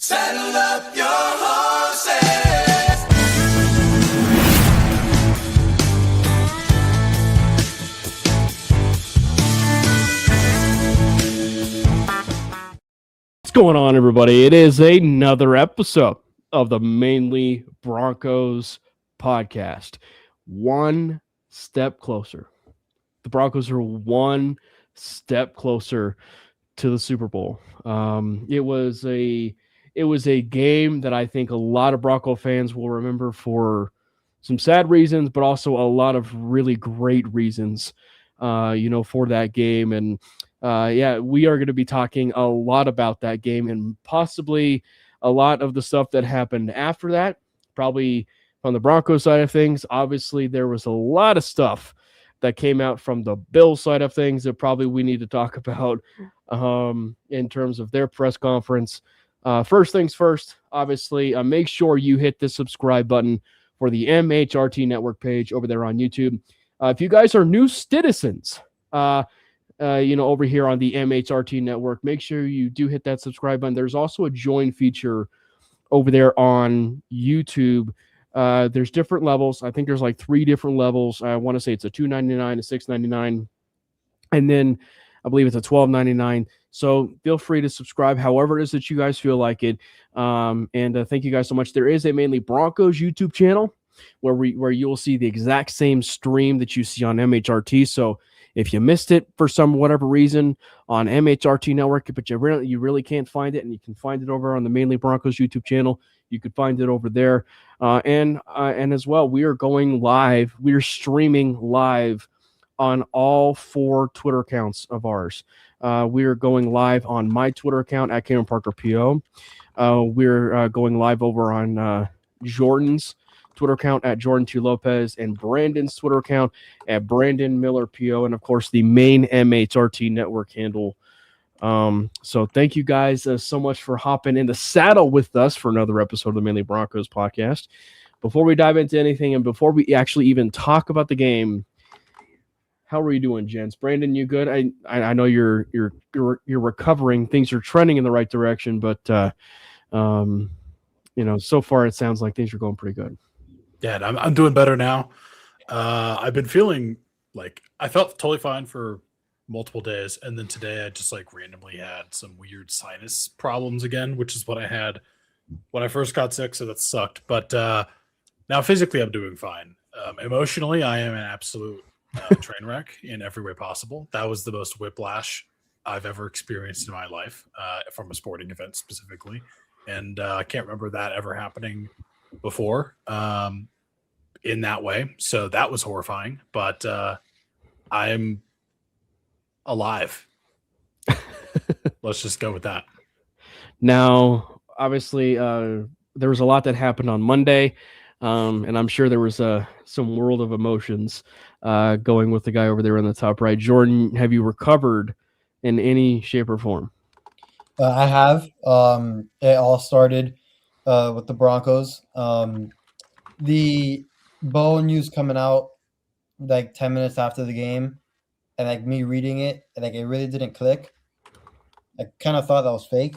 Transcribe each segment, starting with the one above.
Saddle up your horses. What's going on, everybody? It is another episode of the Mainly Broncos podcast. One step closer. The Broncos are one step closer to the Super Bowl. It was a game that I think a lot of Bronco fans will remember for some sad reasons, but also a lot of really great reasons, for that game. And we are going to be talking a lot about that game and possibly a lot of the stuff that happened after that, probably on the Broncos side of things. Obviously, there was a lot of stuff that came out from the Bills side of things that probably we need to talk about in terms of their press conference. First things first, obviously, make sure you hit the subscribe button for the MHRT Network page over there on YouTube. If you guys are new citizens, over here on the MHRT Network, make sure you do hit that subscribe button. There's also a join feature over there on YouTube. There's different levels. I think there's like 3 different levels. I want to say it's a $2.99, a $6.99, and then I believe it's a $12.99. So feel free to subscribe however it is that you guys feel like it. And thank you guys so much. There is a Mainly Broncos YouTube channel where you'll see the exact same stream that you see on MHRT. So if you missed it for whatever reason on MHRT Network, but you really can't find it, and you can find it over on the Mainly Broncos YouTube channel, you could find it over there. And as well, we are going live. We are streaming live on all 4 Twitter accounts of ours. We are going live on my Twitter account at Cameron Parker PO. We're going live over on Jordan's Twitter account at Jordan T. Lopez, and Brandon's Twitter account at Brandon Miller PO, and of course the main MHRT Network handle. So thank you guys so much for hopping in the saddle with us for another episode of the Mainly Broncos podcast. Before we dive into anything and before we actually even talk about the game, how are you doing, gents? Brandon, you good? I know you're recovering. Things are trending in the right direction, but so far it sounds like things are going pretty good. Yeah, I'm doing better now. I've been feeling like I felt totally fine for multiple days, and then today I just randomly had some weird sinus problems again, which is what I had when I first got sick, so that sucked. But now physically I'm doing fine. Emotionally, I am an absolute train wreck in every way possible. That was the most whiplash I've ever experienced in my life from a sporting event specifically, and I can't remember that ever happening before in that way. So that was horrifying, but I'm alive. Let's just go with that. Now, obviously, there was a lot that happened on Monday, and I'm sure there was some world of emotions going with the guy over there on the top right. Jordan, have you recovered in any shape or form? I have. It all started with the Broncos. The Bo news coming out 10 minutes after the game, and me reading it, and it really didn't click. I kind of thought that was fake,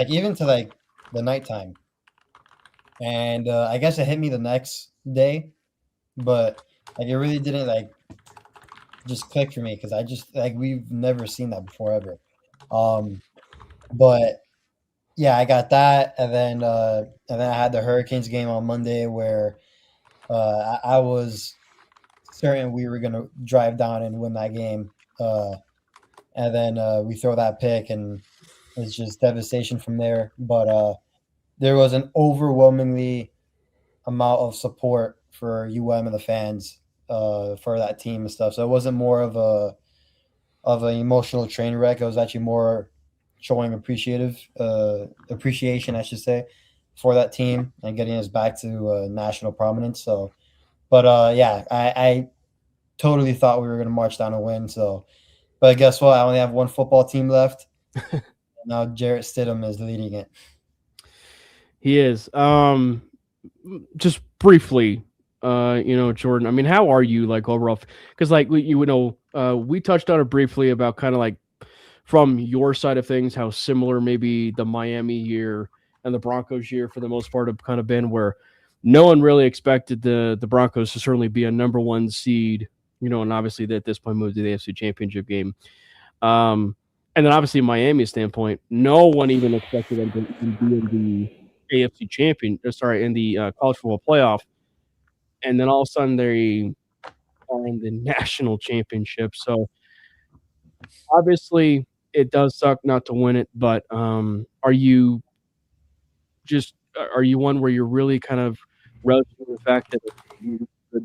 even to the nighttime. And I guess it hit me the next day, but it really didn't just click for me because I just we've never seen that before ever. But yeah, I got that, and then I had the Hurricanes game on Monday where I was certain we were gonna drive down and win that game, and then we throw that pick, and it's just devastation from there. But there was an overwhelmingly amount of support for UM and the fans for that team and stuff. So it wasn't more of an emotional train wreck. It was actually more showing appreciation, I should say, for that team and getting us back to national prominence. So, but I totally thought we were going to march down and win. So, but guess what? I only have one football team left. Now Jarrett Stidham is leading it. He is. Just briefly, Jordan, I mean, how are you overall? Because we touched on it briefly about kind of from your side of things, how similar maybe the Miami year and the Broncos year for the most part have kind of been where no one really expected the Broncos to certainly be a number one seed, and obviously at this point moved to the AFC Championship game. And then obviously Miami's standpoint, no one even expected them to be in the AFC in the college football playoff. And then all of a sudden they are in the national championship. So obviously it does suck not to win it, but are you one where you're really kind of relishing the fact that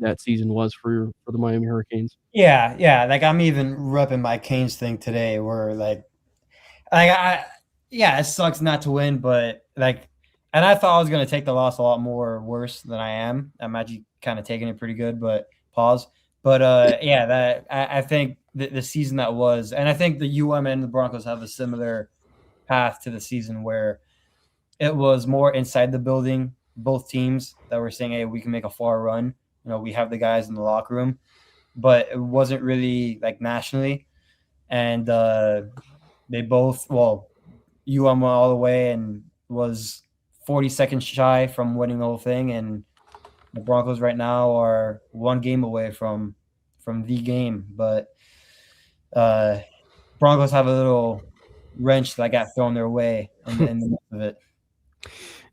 that season was for the Miami Hurricanes? Yeah. Like I'm even repping my Canes thing today, where it sucks not to win, but and I thought I was gonna take the loss a lot more worse than I am. I'm actually kind of taking it pretty good, but pause. But I think the season that was, and I think the UM and the Broncos have a similar path to the season where it was more inside the building, both teams that were saying, hey, we can make a far run. We have the guys in the locker room, but it wasn't really nationally. And they both, UM went all the way and was 40 seconds shy from winning the whole thing. And the Broncos right now are one game away from the game. But Broncos have a little wrench that got thrown their way in the midst of it.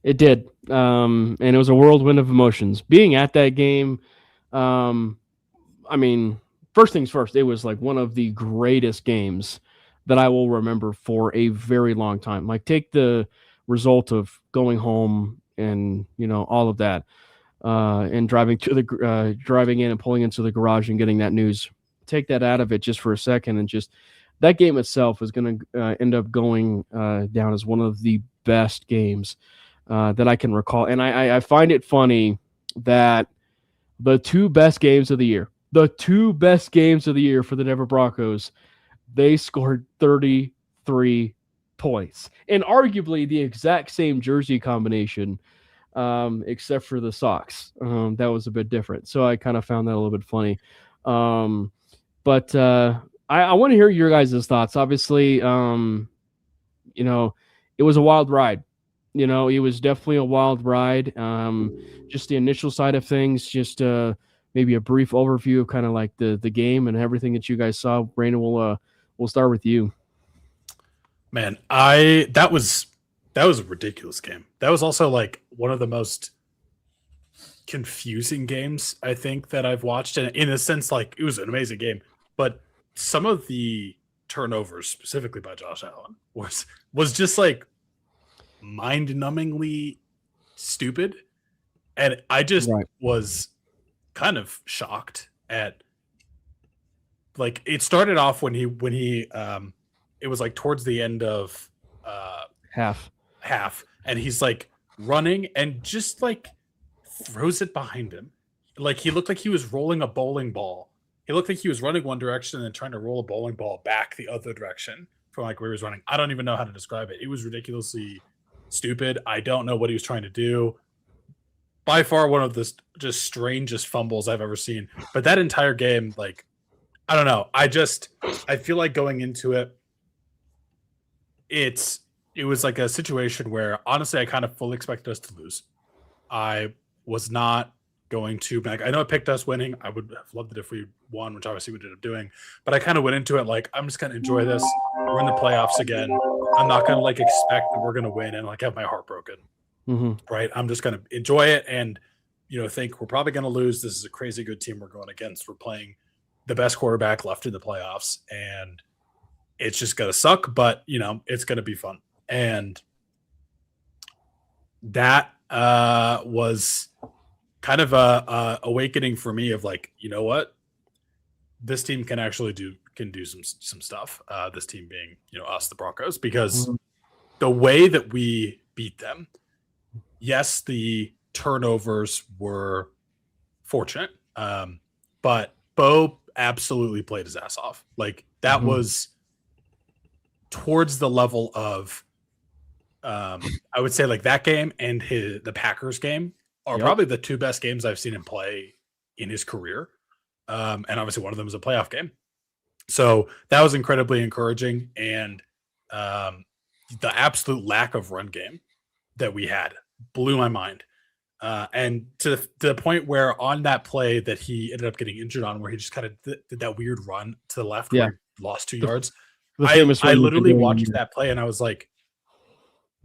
It did. And it was a whirlwind of emotions. Being at that game, first things first, it was one of the greatest games that I will remember for a very long time. Take the result of going home and, all of that, and driving in and pulling into the garage and getting that news. Take that out of it just for a second, and just that game itself is going to end up going down as one of the best games that I can recall. And I find it funny that the two best games of the year for the Denver Broncos, they scored 33 points, and arguably the exact same jersey combination, except for the socks. That was a bit different. So I kind of found that a little bit funny. But I want to hear your guys' thoughts. Obviously, it was a wild ride. It was definitely a wild ride. Just the initial side of things, just maybe a brief overview of kind of the game and everything that you guys saw. Brandon, we'll start with you. Man, that was a ridiculous game. That was also one of the most confusing games I think that I've watched, and in a sense, it was an amazing game. But some of the turnovers, specifically by Josh Allen, was just mind-numbingly stupid, and I just was kind of shocked at it started off when he it was towards the end of half, and he's running and just throws it behind him. He looked like he was rolling a bowling ball. He looked like he was running one direction and then trying to roll a bowling ball back the other direction from where he was running. I don't even know how to describe it. It was ridiculously stupid. I don't know what he was trying to do. By far one of the just strangest fumbles I've ever seen. But that entire game, I don't know. I feel like going into it, it was a situation where honestly I kind of fully expected us to lose. I was not going to I know it picked us winning. I would have loved it if we won, which obviously we ended up doing. But I kind of went into it I'm just gonna enjoy this. We're in the playoffs again. I'm not gonna expect that we're gonna win and have my heart broken. Mm-hmm. Right? I'm just gonna enjoy it and think we're probably gonna lose. This is a crazy good team we're going against. We're playing the best quarterback left in the playoffs, and it's just gonna suck, but it's gonna be fun. And that was kind of a awakening for me of what, this team can actually do some stuff. This team being us, the Broncos, because the way that we beat them, yes, the turnovers were fortunate, but Bo absolutely played his ass off. That was towards the level of I would say that game and the Packers game are probably the two best games I've seen him play in his career. And obviously one of them is a playoff game. So that was incredibly encouraging. And the absolute lack of run game that we had. Blew my mind. And to the point where on that play that he ended up getting injured on, where he just kind of did that weird run to the left where he lost 2 yards. The famous I run literally you've been watched doing. that play and I was like,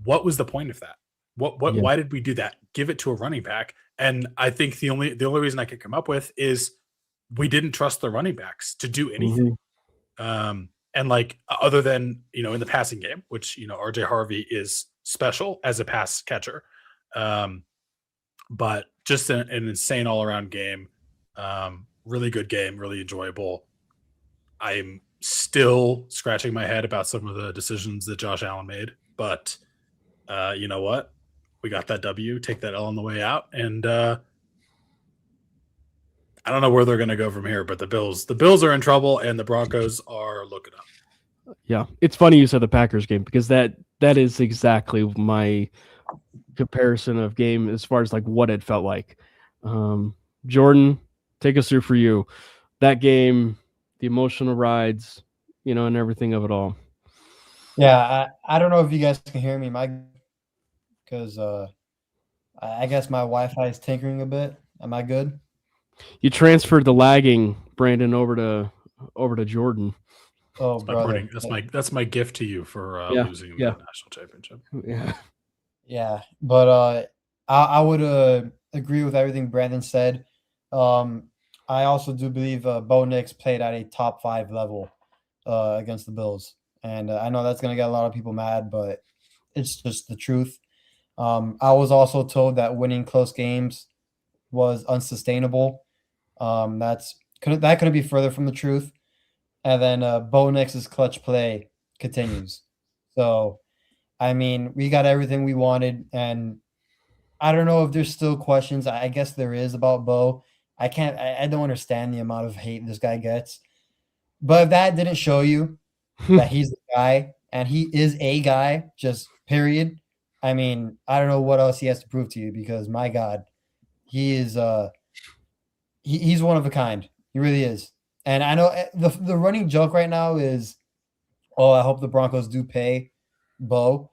what was the point of that? Why did we do that? Give it to a running back. And I think the only reason I could come up with is we didn't trust the running backs to do anything. And like, other than, you know, in the passing game, which, you know, RJ Harvey is special as a pass catcher. But just an insane all around game. Really good game, really enjoyable. I'm still scratching my head about some of the decisions that Josh Allen made, but you know what? We got that W, take that L on the way out, and I don't know where they're going to go from here. But the Bills are in trouble, and the Broncos are looking up. Yeah, it's funny you said the Packers game because that is exactly my comparison of game as far as like what it felt like. Jordan, take us through for you that game, the emotional rides, you know, and everything of it all. Yeah, I don't know if you guys can hear me, because I guess my Wi-Fi is tinkering a bit. Am I good? You transferred the lagging Brandon over to Jordan. Oh, brother, that's my gift to you for losing the national championship. Yeah, but I would agree with everything Brandon said. I also do believe Bo Nix played at a top 5 level against the Bills. And I know that's going to get a lot of people mad, but it's just the truth. I was also told that winning close games was unsustainable. That couldn't be further from the truth. And then Bo Nix's clutch play continues. So, I mean, we got everything we wanted. And I don't know if there's still questions. I guess there is about Bo. I don't understand the amount of hate this guy gets. But if that didn't show you that he's the guy, and he is a guy, just period. I mean, I don't know what else he has to prove to you because my God, he is he's one of a kind. He really is. And I know the running joke right now is, oh, I hope the Broncos do pay Bo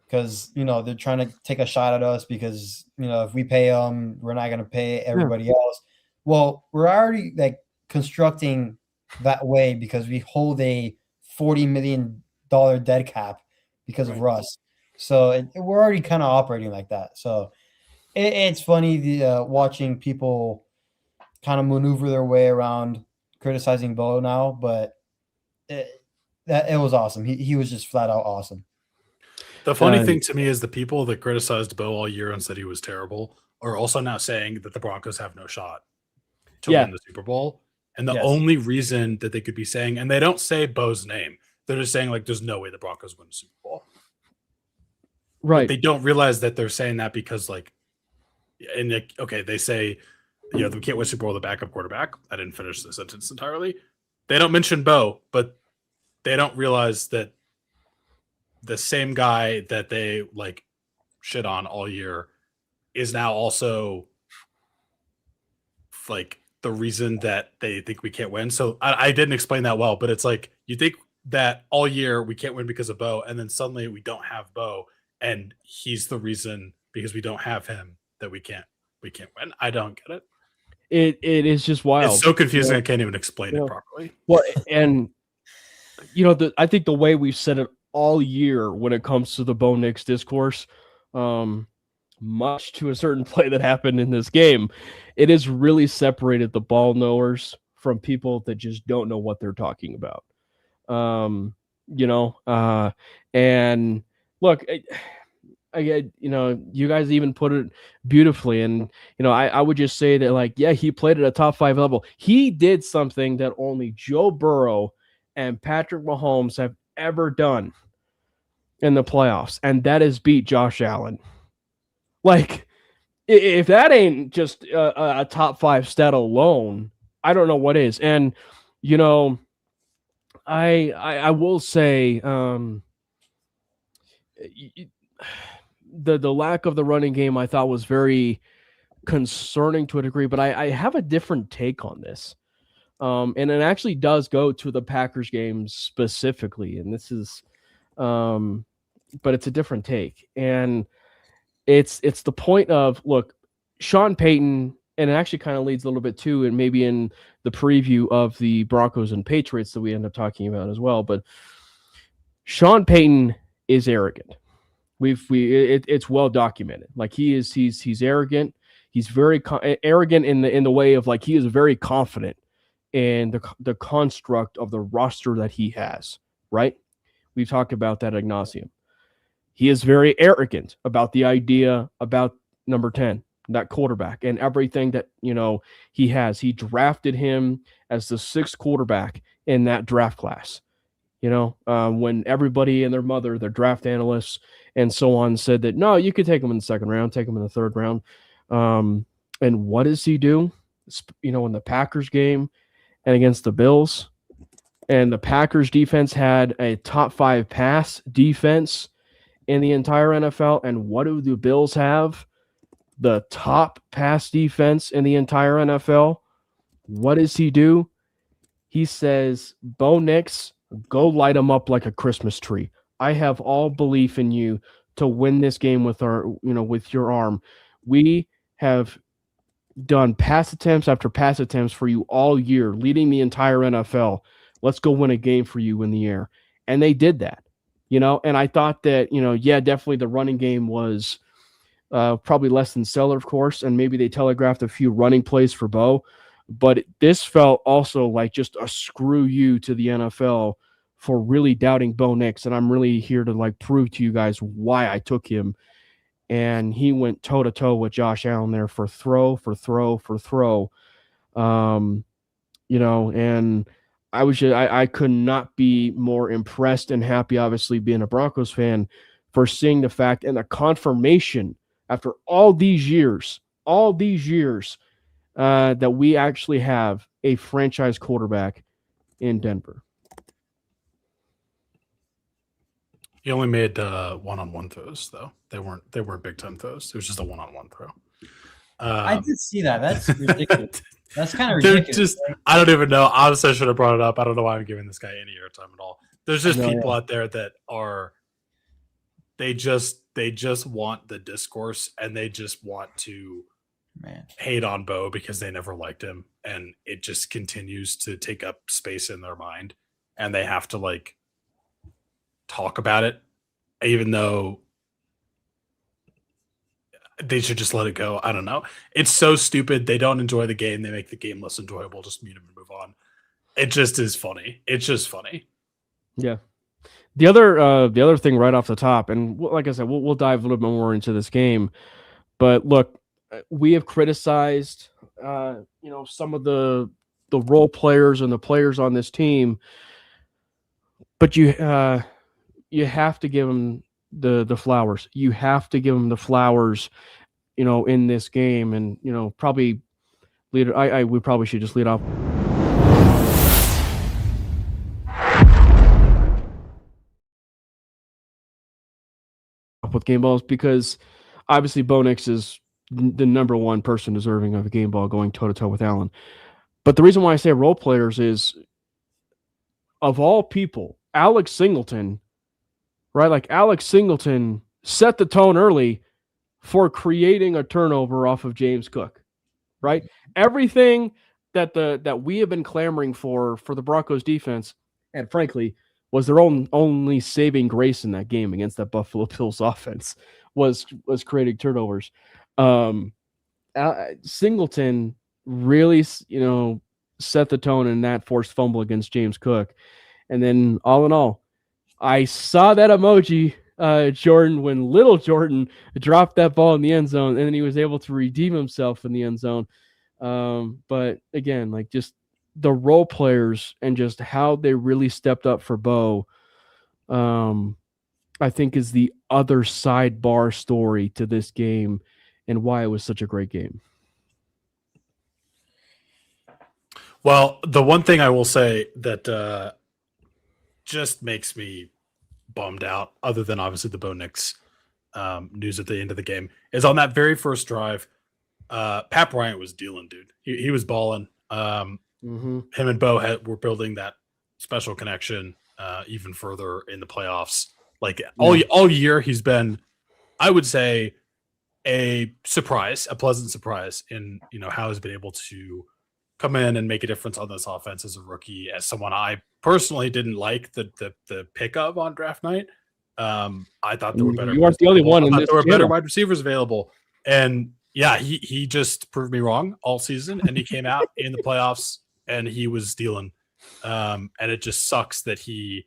because you know they're trying to take a shot at us because you know if we pay him, we're not going to pay everybody else. Well, we're already like constructing that way because we hold a $40 million dead cap because of Russ. So we're already kind of operating like that. So it's funny watching people kind of maneuver their way around criticizing Bo now, but it was awesome. He was just flat out awesome. The funny thing to me is the people that criticized Bo all year and said he was terrible are also now saying that the Broncos have no shot to win the Super Bowl. And the only reason that they could be saying, and they don't say Bo's name, they're just saying like, there's no way the Broncos win the Super Bowl. Right. But they don't realize that they're saying that because like, and okay, they say, you know, we can't win Super Bowl with a backup quarterback. I didn't finish the sentence entirely. They don't mention Bo, but they don't realize that the same guy that they like shit on all year is now also like the reason that they think we can't win. So I didn't explain that well, but it's like you think that all year we can't win because of Bo, and then suddenly we don't have Bo, and he's the reason because we don't have him that we can't win. I don't get it. It is just wild. It's so confusing. I can't even explain it properly. Well, and you know, I think the way we've said it all year when it comes to the Bo Nix discourse, much to a certain play that happened in this game, it has really separated the ball knowers from people that just don't know what they're talking about. You know, and look, I get, you know, you guys even put it beautifully. And, you know, I would just say that, like, yeah, he played at a top 5 level. He did something that only Joe Burrow and Patrick Mahomes have ever done in the playoffs, and that is beat Josh Allen. Like, if that ain't just a top 5 stat alone, I don't know what is. And, you know, I will say, the lack of the running game I thought was very concerning to a degree, but I have a different take on this. And it actually does go to the Packers game specifically. And this is, but it's a different take. And it's the point of, look, Sean Payton, and it actually kind of leads a little bit too, and maybe in the preview of the Broncos and Patriots that we end up talking about as well. But Sean Payton is arrogant. It's well documented. Like he's arrogant. He's very arrogant in the way of, like, he is very confident in the construct of the roster that he has. Right? We've talked about that ad nauseum. He is very arrogant about the idea about number 10, that quarterback, and everything that, he has. He drafted him as the 6th quarterback in that draft class. When everybody and their mother, their draft analysts and so on, said that, no, you could take him in the 2nd round, take him in the 3rd round. And what does he do? In the Packers game and against the Bills, and the Packers defense had a top 5 pass defense in the entire NFL. And what do the Bills have? The top pass defense in the entire NFL. What does he do? He says, Bo Nix, go light him up like a Christmas tree. I have all belief in you to win this game with with your arm. We have done pass attempts after pass attempts for you all year, leading the entire NFL. Let's go win a game for you in the air. And they did that, and I thought that, definitely the running game was probably less than stellar, of course, and maybe they telegraphed a few running plays for Bo, but this felt also like just a screw you to the NFL for really doubting Bo Nix, and I'm really here to prove to you guys why I took him. And he went toe-to-toe with Josh Allen there for throw. And I could not be more impressed and happy, obviously, being a Broncos fan, for seeing the fact and the confirmation after all these years, that we actually have a franchise quarterback in Denver. He only made one-on-one throws, though. They weren't big time throws. It was just a one-on-one throw. I did see that. That's ridiculous. That's kind of ridiculous. I don't even know. Honestly, I should have brought it up. I don't know why I'm giving this guy any airtime at all. There's just people out there that are they just want the discourse, and they just want to hate on Bo because they never liked him, and it just continues to take up space in their mind, and they have to talk about it, even though they should just let it go. I don't know. It's so stupid. They don't enjoy the game. They make the game less enjoyable. Just mute them and move on. It just is funny. It's just funny. Yeah. The other thing right off the top, and like I said, we'll dive a little bit more into this game, but look, we have criticized, some of the role players and the players on this team, but you have to give them the flowers. You have to give them the flowers, in this game, and probably we probably should just lead off with game balls, because obviously Bo Nix is the number one person deserving of a game ball going toe-to-toe with Allen. But the reason why I say role players is, of all people, Alex Singleton, right? Alex Singleton set the tone early for creating a turnover off of James Cook, right? Everything that we have been clamoring for the Broncos defense, and frankly, was their only saving grace in that game against that Buffalo Bills offense, was creating turnovers. Singleton really, set the tone in that forced fumble against James Cook. And then all in all, I saw that emoji, Jordan, when little Jordan dropped that ball in the end zone, and then he was able to redeem himself in the end zone. But again, just the role players and just how they really stepped up for Bo, I think is the other sidebar story to this game and why it was such a great game. Well, the one thing I will say that just makes me bummed out, other than obviously the Bo Nix news at the end of the game, is on that very first drive, Pat Bryant was dealing, dude. He was balling. Him and Bo were building that special connection even further in the playoffs. All year, he's been, I would say, a pleasant surprise in, how he's been able to come in and make a difference on this offense as a rookie, as someone I personally didn't like the pick of on draft night. I thought there were better. You aren't the only one. I in thought this there were better channel. wide receivers available, and yeah, he just proved me wrong all season, and he came out in the playoffs and he was stealing. And it just sucks that he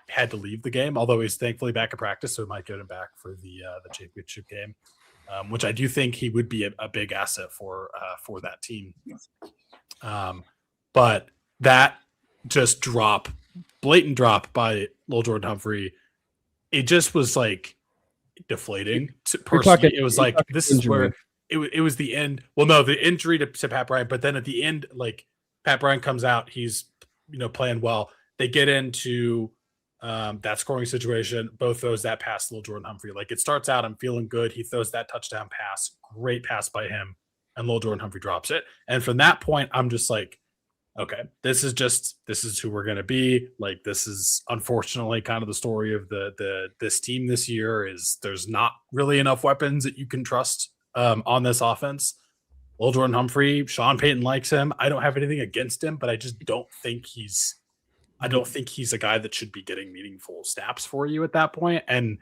had to leave the game, although he's thankfully back at practice, so we might get him back for the championship game, which I do think he would be a big asset for that team. But that just blatant drop by Lil Jordan Humphrey, it just was like deflating. Personally, it was like, this is where it was the end. Well, no, the injury to Pat Bryant, but then at the end, like Pat Bryant comes out, he's playing well. They get into that scoring situation, both throws that pass to Lil Jordan Humphrey. Like, it starts out, I'm feeling good. He throws that touchdown pass, great pass by him, and Lil Jordan Humphrey drops it. And from that point, I'm just like, okay, this is who we're gonna be. Like, this is unfortunately kind of the story of this team this year. Is there's not really enough weapons that you can trust on this offense. Lil Jordan Humphrey, Sean Payton likes him. I don't have anything against him, but I just don't think he's a guy that should be getting meaningful snaps for you at that point. And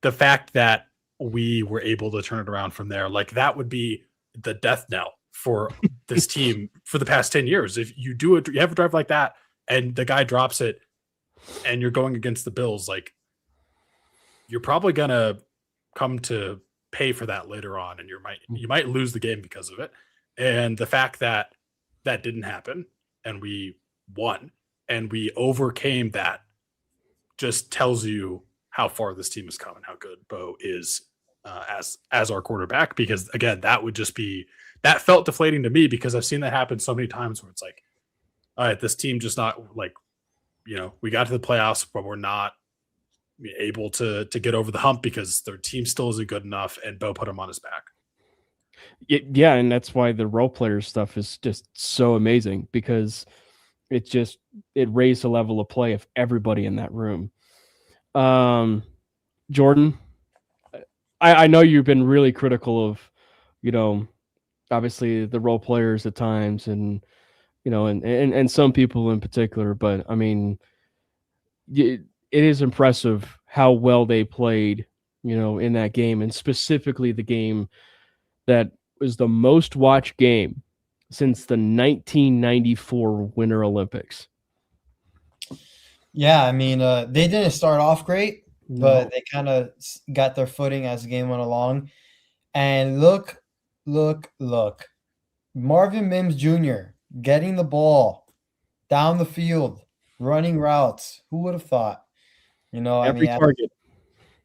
the fact that we were able to turn it around from there, like, that would be the death knell for this team for the past 10 years. If you have a drive like that and the guy drops it and you're going against the Bills, like, you're probably going to come to pay for that later on. And you might lose the game because of it. And the fact that that didn't happen and we won and we overcame that just tells you how far this team has come and how good Bo is as our quarterback. Because again, that felt deflating to me, because I've seen that happen so many times where it's like, all right, this team just not like, we got to the playoffs, but we're not able to get over the hump because their team still isn't good enough, and Bo put him on his back. Yeah, and that's why the role player stuff is just so amazing, because it raised the level of play of everybody in that room. Jordan, I know you've been really critical of, obviously the role players at times, and and some people in particular, but I mean, it is impressive how well they played, in that game, and specifically the game that was the most watched game since the 1994 Winter Olympics. Yeah, I mean, they didn't start off great, but they kind of got their footing as the game went along. And look. Marvin Mims Jr. getting the ball down the field, running routes. Who would have thought? Every target.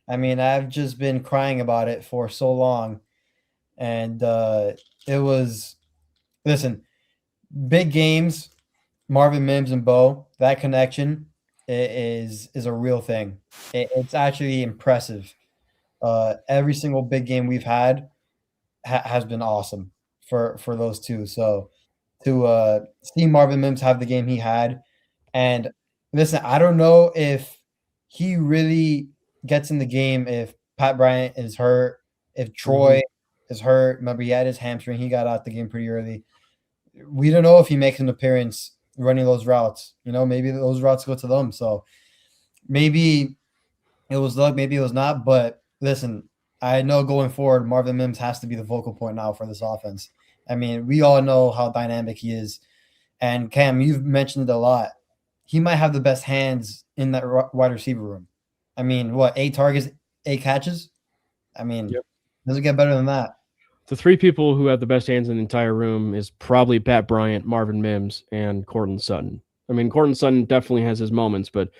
I've just been crying about it for so long. And it was, listen, big games, Marvin Mims and Bo, that connection is a real thing. It's actually impressive. Every single big game we've had has been awesome for those two. So to see Marvin Mims have the game he had, and listen, I don't know if he really gets in the game if Pat Bryant is hurt, if Troy is hurt. Remember, he had his hamstring. He got out the game pretty early. We don't know if he makes an appearance running those routes. Maybe those routes go to them. So maybe it was luck, maybe it was not. But listen, I know going forward, Marvin Mims has to be the focal point now for this offense. I mean, we all know how dynamic he is. And Cam, you've mentioned it a lot. He might have the best hands in that wide receiver room. I mean, 8 targets, 8 catches? I mean, doesn't get better than that. The 3 people who have the best hands in the entire room is probably Pat Bryant, Marvin Mims, and Courtland Sutton. I mean, Courtland Sutton definitely has his moments, but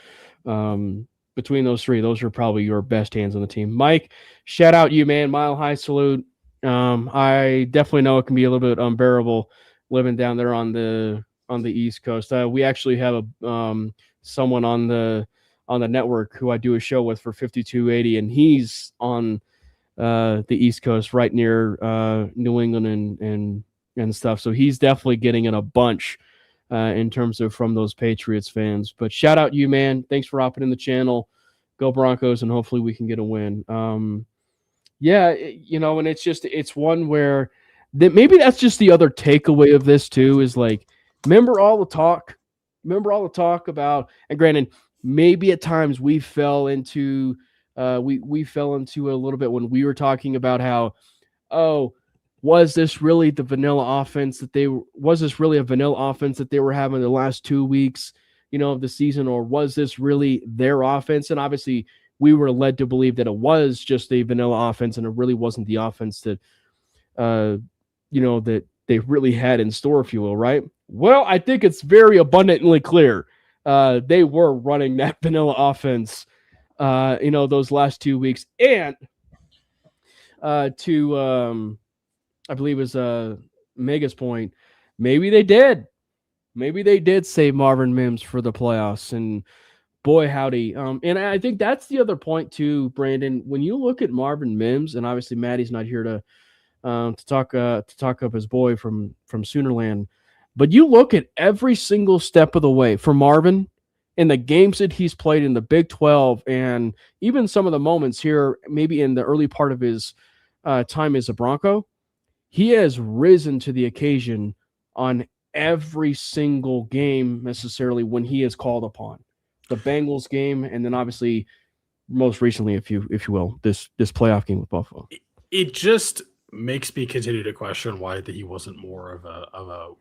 between those 3, those are probably your best hands on the team. Mike, shout out you, man. Mile high salute. I definitely know it can be a little bit unbearable living down there on the East Coast. We actually have someone on the network who I do a show with for 5280, and he's on the East Coast, right near New England and stuff. So he's definitely getting in a bunch in terms of from those Patriots fans. But shout out you, man. Thanks for hopping in the channel. Go Broncos, and hopefully we can get a win. Yeah, and it's one where that maybe that's just the other takeaway of this too is like, remember all the talk about, and granted, maybe at times we fell into we fell into a little bit when we were talking about how, oh, was this really the vanilla offense that was this really a vanilla offense that they were having the last 2 weeks, of the season, or was this really their offense? And obviously we were led to believe that it was just a vanilla offense and it really wasn't the offense that, that they really had in store, if you will, right? Well, I think it's very abundantly clear. They were running that vanilla offense, those last 2 weeks. And I believe it was Mega's point, maybe they did. Maybe they did save Marvin Mims for the playoffs. And boy, howdy. And I think that's the other point too, Brandon. When you look at Marvin Mims, and obviously Maddie's not here to talk up his boy from Soonerland, but you look at every single step of the way for Marvin in the games that he's played in the Big 12, and even some of the moments here, maybe in the early part of his time as a Bronco, he has risen to the occasion on every single game necessarily when he is called upon. The Bengals game, and then obviously most recently, if you will, this playoff game with Buffalo. It just makes me continue to question why that he wasn't more of a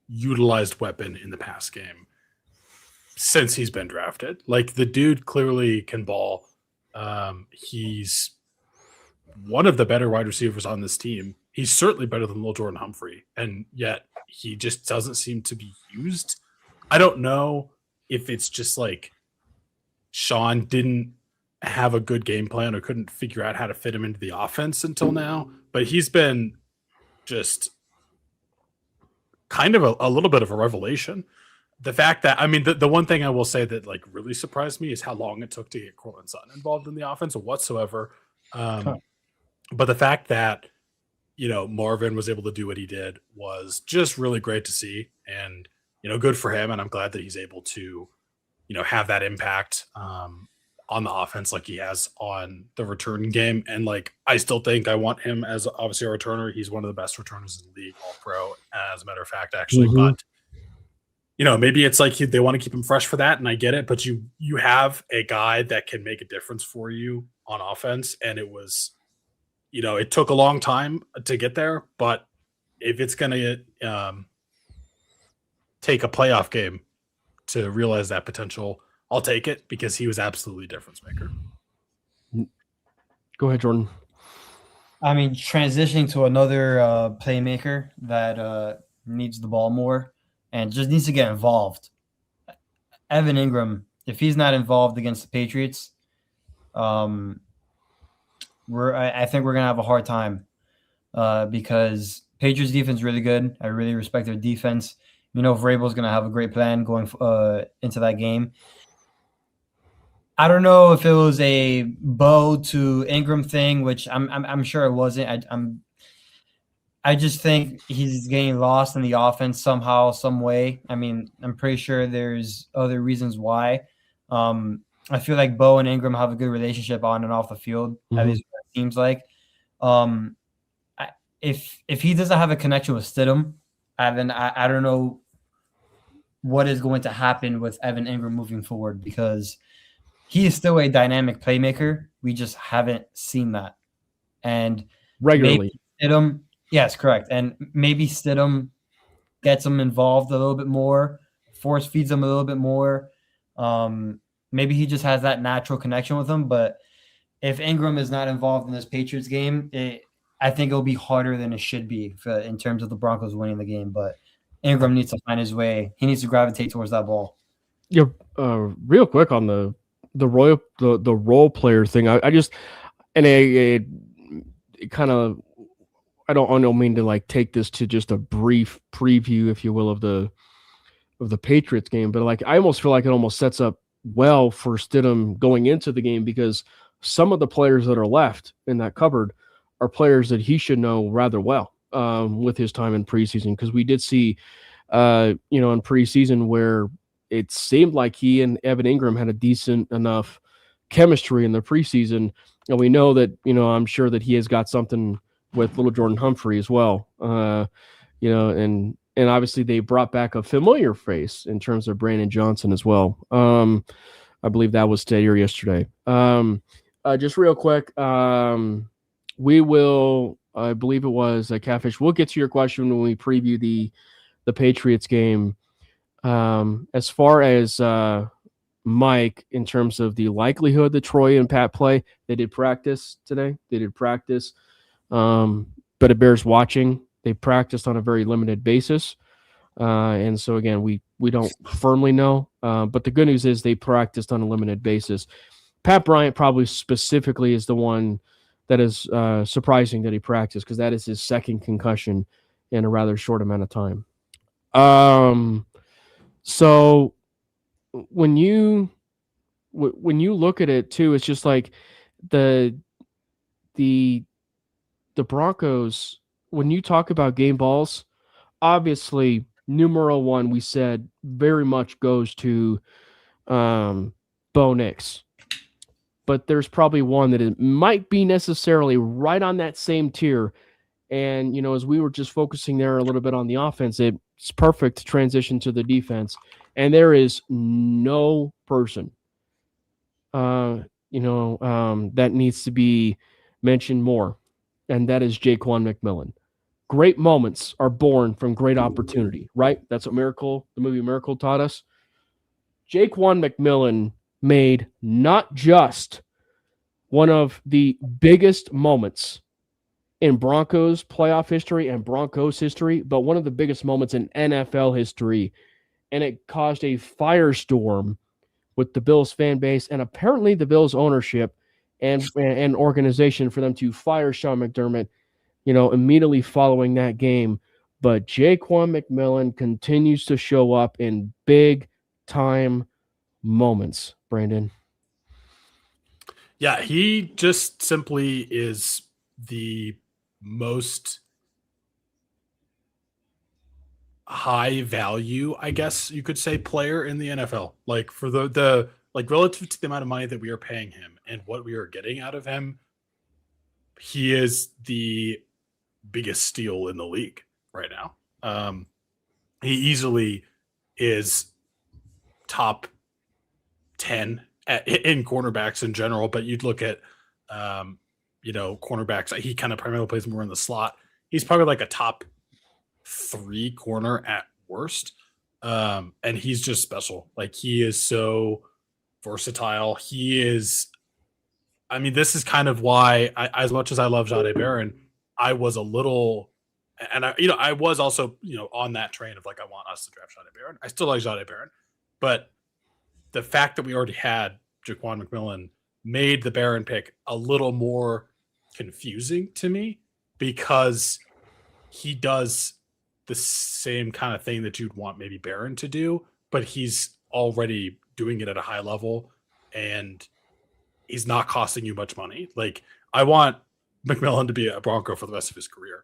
utilized weapon in the pass game since he's been drafted. Like, the dude clearly can ball. He's one of the better wide receivers on this team. He's certainly better than Lil Jordan Humphrey, and yet he just doesn't seem to be used. I don't know if it's just like Sean didn't have a good game plan or couldn't figure out how to fit him into the offense until now, but he's been just kind of a little bit of a revelation. The fact that, I mean, the one thing I will say that like really surprised me is how long it took to get Cortland Sutton involved in the offense whatsoever. But the fact that, Marvin was able to do what he did was just really great to see, and, good for him. And I'm glad that he's able to, have that impact on the offense like he has on the return game. And like, I still think I want him as obviously a returner. He's one of the best returners in the league, all pro, as a matter of fact, actually. Mm-hmm. But, maybe it's like they want to keep him fresh for that. And I get it, but you have a guy that can make a difference for you on offense. And it was, it took a long time to get there, but if it's going to take a playoff game to realize that potential, I'll take it, because he was absolutely a difference maker. Go ahead, Jordan. I mean, transitioning to another playmaker that needs the ball more and just needs to get involved. Evan Ingram, if he's not involved against the Patriots, I think we're going to have a hard time because Patriots defense is really good. I really respect their defense. Vrabel's going to have a great plan going into that game. I don't know if it was a Bo to Ingram thing, which I'm sure it wasn't. I just think he's getting lost in the offense somehow, some way. I mean, I'm pretty sure there's other reasons why. I feel like Bo and Ingram have a good relationship on and off the field. Mm-hmm. At least what it seems like. If he doesn't have a connection with Stidham, then I don't know what is going to happen with Evan Ingram moving forward, because he is still a dynamic playmaker. We just haven't seen that. And Regularly. Stidham, yes, correct. And maybe Stidham gets him involved a little bit more, force feeds him a little bit more. Maybe he just has that natural connection with him. But if Ingram is not involved in this Patriots game, I think it'll be harder than it should be in terms of the Broncos winning the game. But Ingram needs to find his way. He needs to gravitate towards that ball. Yeah, real quick on the role player thing. I just, and it kind of, I don't mean to like take this to just a brief preview, if you will, of the Patriots game, but like I almost feel like it almost sets up well for Stidham going into the game, because some of the players that are left in that cupboard are players that he should know rather well with his time in preseason, because we did see, in preseason where it seemed like he and Evan Ingram had a decent enough chemistry in the preseason, And we know that, I'm sure that he has got something with little Jordan Humphrey as well. And obviously they brought back a familiar face in terms of Brandon Johnson as well. I believe that was today or yesterday. Just real quick, we will, I believe it was Catfish. We'll get to your question when we preview the Patriots game. As far as Mike, in terms of the likelihood that Troy and Pat play, they did practice today. They did practice, but it bears watching. They practiced on a very limited basis. And so, again, we don't firmly know. But the good news is they practiced on a limited basis. Pat Bryant probably specifically is the one that is surprising that he practiced, because that is his second concussion in a rather short amount of time. So when you look at it too, it's just like the Broncos, when you talk about game balls, obviously numero one, we said, very much goes to Bo Nix. But there's probably one that it might be necessarily right on that same tier. And, as we were just focusing there a little bit on the offense, it's perfect to transition to the defense. And there is no person, that needs to be mentioned more. And that is Jaquan McMillan. Great moments are born from great opportunity, right? That's what the movie Miracle taught us. Jaquan McMillan made not just one of the biggest moments in Broncos playoff history and Broncos history, but one of the biggest moments in NFL history. And it caused a firestorm with the Bills fan base and apparently the Bills ownership and organization for them to fire Sean McDermott, immediately following that game. But Jaquan McMillan continues to show up in big time moments, Brandon. Yeah, he just simply is the most high value, I guess you could say, player in the NFL. Like, for the relative to the amount of money that we are paying him and what we are getting out of him, he is the biggest steal in the league right now. He easily is top 10 in cornerbacks in general, but you'd look at cornerbacks, he kind of primarily plays more in the slot. He's probably like a top 3 corner at worst. And he's just special. Like, he is so versatile. this is kind of why as much as I love Jahdae Barron, I was a little, and I was also, on that train of like, I want us to draft Jahdae Barron. I still like Jahdae Barron, but the fact that we already had Jaquan McMillan made the Barron pick a little more confusing to me, because he does the same kind of thing that you'd want maybe Barron to do, but he's already doing it at a high level and he's not costing you much money. Like, I want McMillan to be a Bronco for the rest of his career.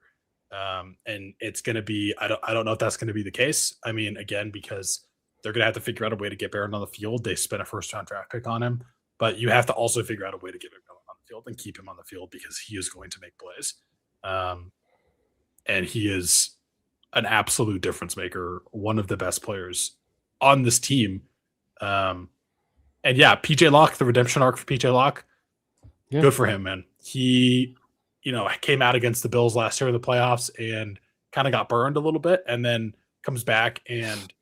And it's going to be, I don't know if that's going to be the case. I mean, again, because they're going to have to figure out a way to get Barron on the field. They spent a first-round draft pick on him, but you have to also figure out a way to get McMillan on the field and keep him on the field, because he is going to make plays. And he is an absolute difference maker, one of the best players on this team. And yeah, PJ Locke, the redemption arc for PJ Locke, good for him, man. He, came out against the Bills last year in the playoffs and kind of got burned a little bit, and then comes back and,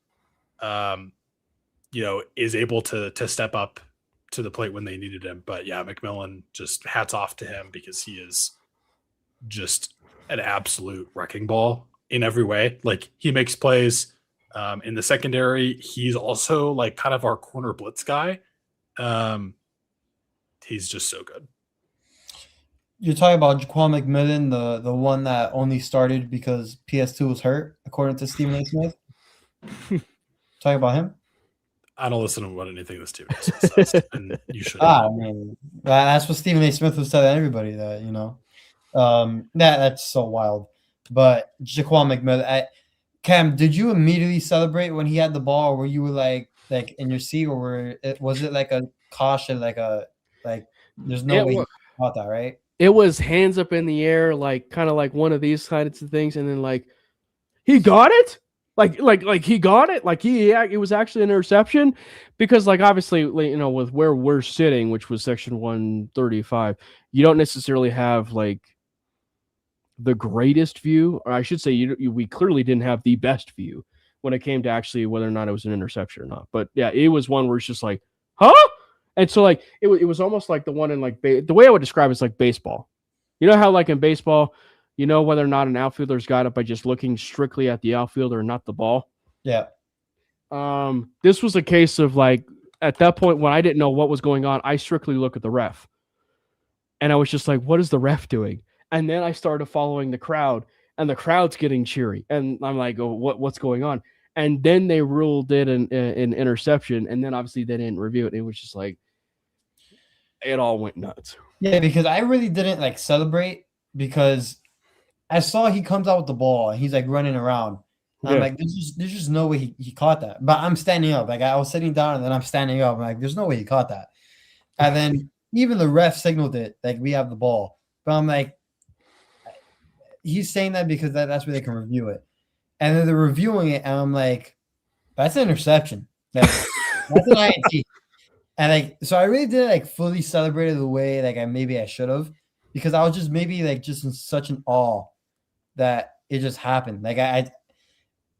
is able to step up to the plate when they needed him. But yeah, McMillan, just hats off to him, because he is just an absolute wrecking ball in every way. Like, he makes plays in the secondary. He's also like kind of our corner blitz guy. He's just so good. You're talking about Jaquan McMillan, the one that only started because PS2 was hurt, according to Stephen A. Smith. Talking about him? I don't listen to what anything this team says, and you should. I mean, that's what Stephen A. Smith was telling everybody, that, that's so wild. But Jaquan McMillan, Cam, did you immediately celebrate when he had the ball, or were you like in your seat, or was it like a caution, like there's no way? caught that, right? it was hands up in the air, like kind of like one of these kinds of things, and then like he got it, like he got it, like it was actually an interception, because like obviously with where we're sitting, which was section 135, you don't necessarily have like the greatest view, or I should say, we clearly didn't have the best view when it came to actually whether or not it was an interception or not. But yeah, it was one where it's just like, huh? And so like it was almost like the one in like the way I would describe it's like baseball. You know how like in baseball, whether or not an outfielder's got it by just looking strictly at the outfielder and not the ball. Yeah. This was a case of like at that point when I didn't know what was going on, I strictly look at the ref, and I was just like, what is the ref doing? And then I started following the crowd, and the crowd's getting cheery, and I'm like, oh, what's going on? And then they ruled it an interception, and then obviously they didn't review it. It was just like it all went nuts. Yeah, because I really didn't like celebrate because I saw he comes out with the ball and he's like running around. I'm like, there's just no way he caught that. But I'm standing up. Like I was sitting down and then I'm standing up. I'm like, there's no way he caught that. And then even the ref signaled it, like we have the ball. But I'm like, he's saying that because that's where they can review it. And then they're reviewing it, and I'm like, that's an interception. That's an INT. And like, so I really didn't like fully celebrate it the way like I should have, because I was just maybe like just in such an awe that it just happened. Like I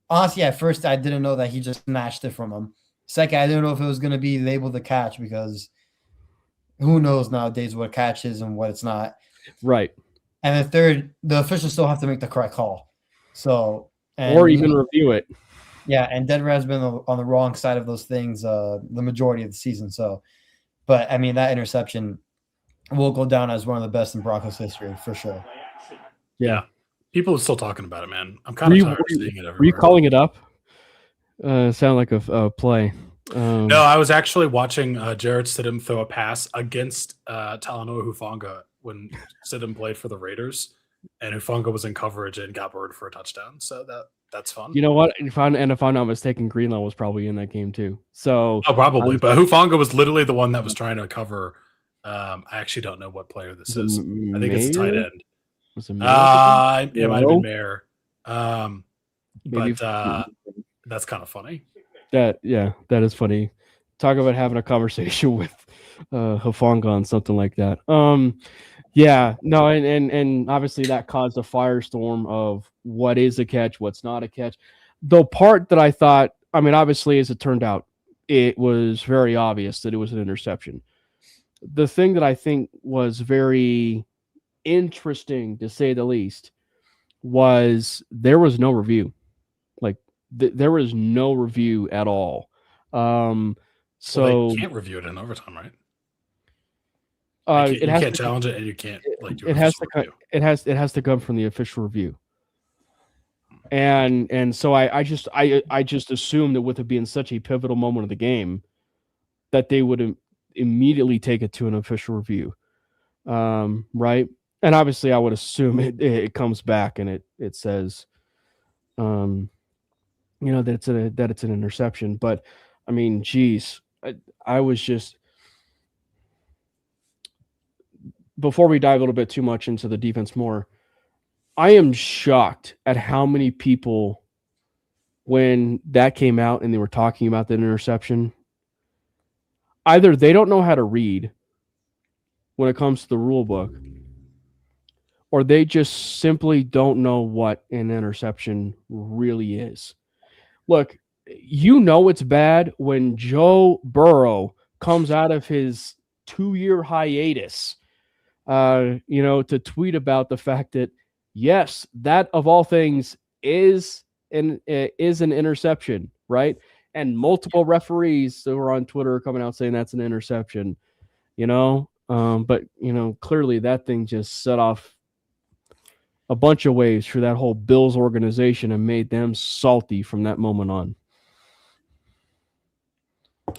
honestly at first I didn't know that he just snatched it from him. Second, I didn't know if it was gonna be labeled a catch, because who knows nowadays what a catch is and what it's not. Right. And then third, the officials still have to make the correct call. So or even review it. Yeah, and Denver has been on the wrong side of those things the majority of the season. So, but I mean, that interception will go down as one of the best in Broncos history for sure. Yeah. People are still talking about it, man. I'm kind of tired of seeing it everywhere. Were you calling it up? Sound like a play. No, I was actually watching Jared Stidham throw a pass against Talanoa Hufanga when Stidham played for the Raiders, and Hufanga was in coverage and got burned for a touchdown. So that's fun. You know what? If I'm not mistaken, Greenlaw was probably in that game too. So probably, but Hufanga was literally the one that was trying to cover. I actually don't know what player this is. I think it's a tight end. Was it it might have been Mayer. Maybe but that's kind of funny. That is funny. Talk about having a conversation with Hufanga on something like that. Yeah, no, and obviously that caused a firestorm of what is a catch, what's not a catch. The part that I thought, I mean, obviously, as it turned out, it was very obvious that it was an interception. The thing that I think was very interesting, to say the least, was there was no review. Like, there was no review at all. So they can't review it in overtime, right? You it has can't to challenge it, and you can't like do it has to come from the official review. And so I just assumed that with it being such a pivotal moment of the game, that they would immediately take it to an official review, right? And obviously, I would assume it comes back and it says, that it's an interception. But I mean, geez, I was just. Before we dive a little bit too much into the defense more, I am shocked at how many people, when that came out and they were talking about that interception, either they don't know how to read when it comes to the rule book, or they just simply don't know what an interception really is. Look, it's bad when Joe Burrow comes out of his 2-year hiatus to tweet about the fact that, yes, that of all things is an interception, right? And multiple referees who are on Twitter are coming out saying that's an interception, but clearly that thing just set off a bunch of waves for that whole Bills organization and made them salty from that moment on.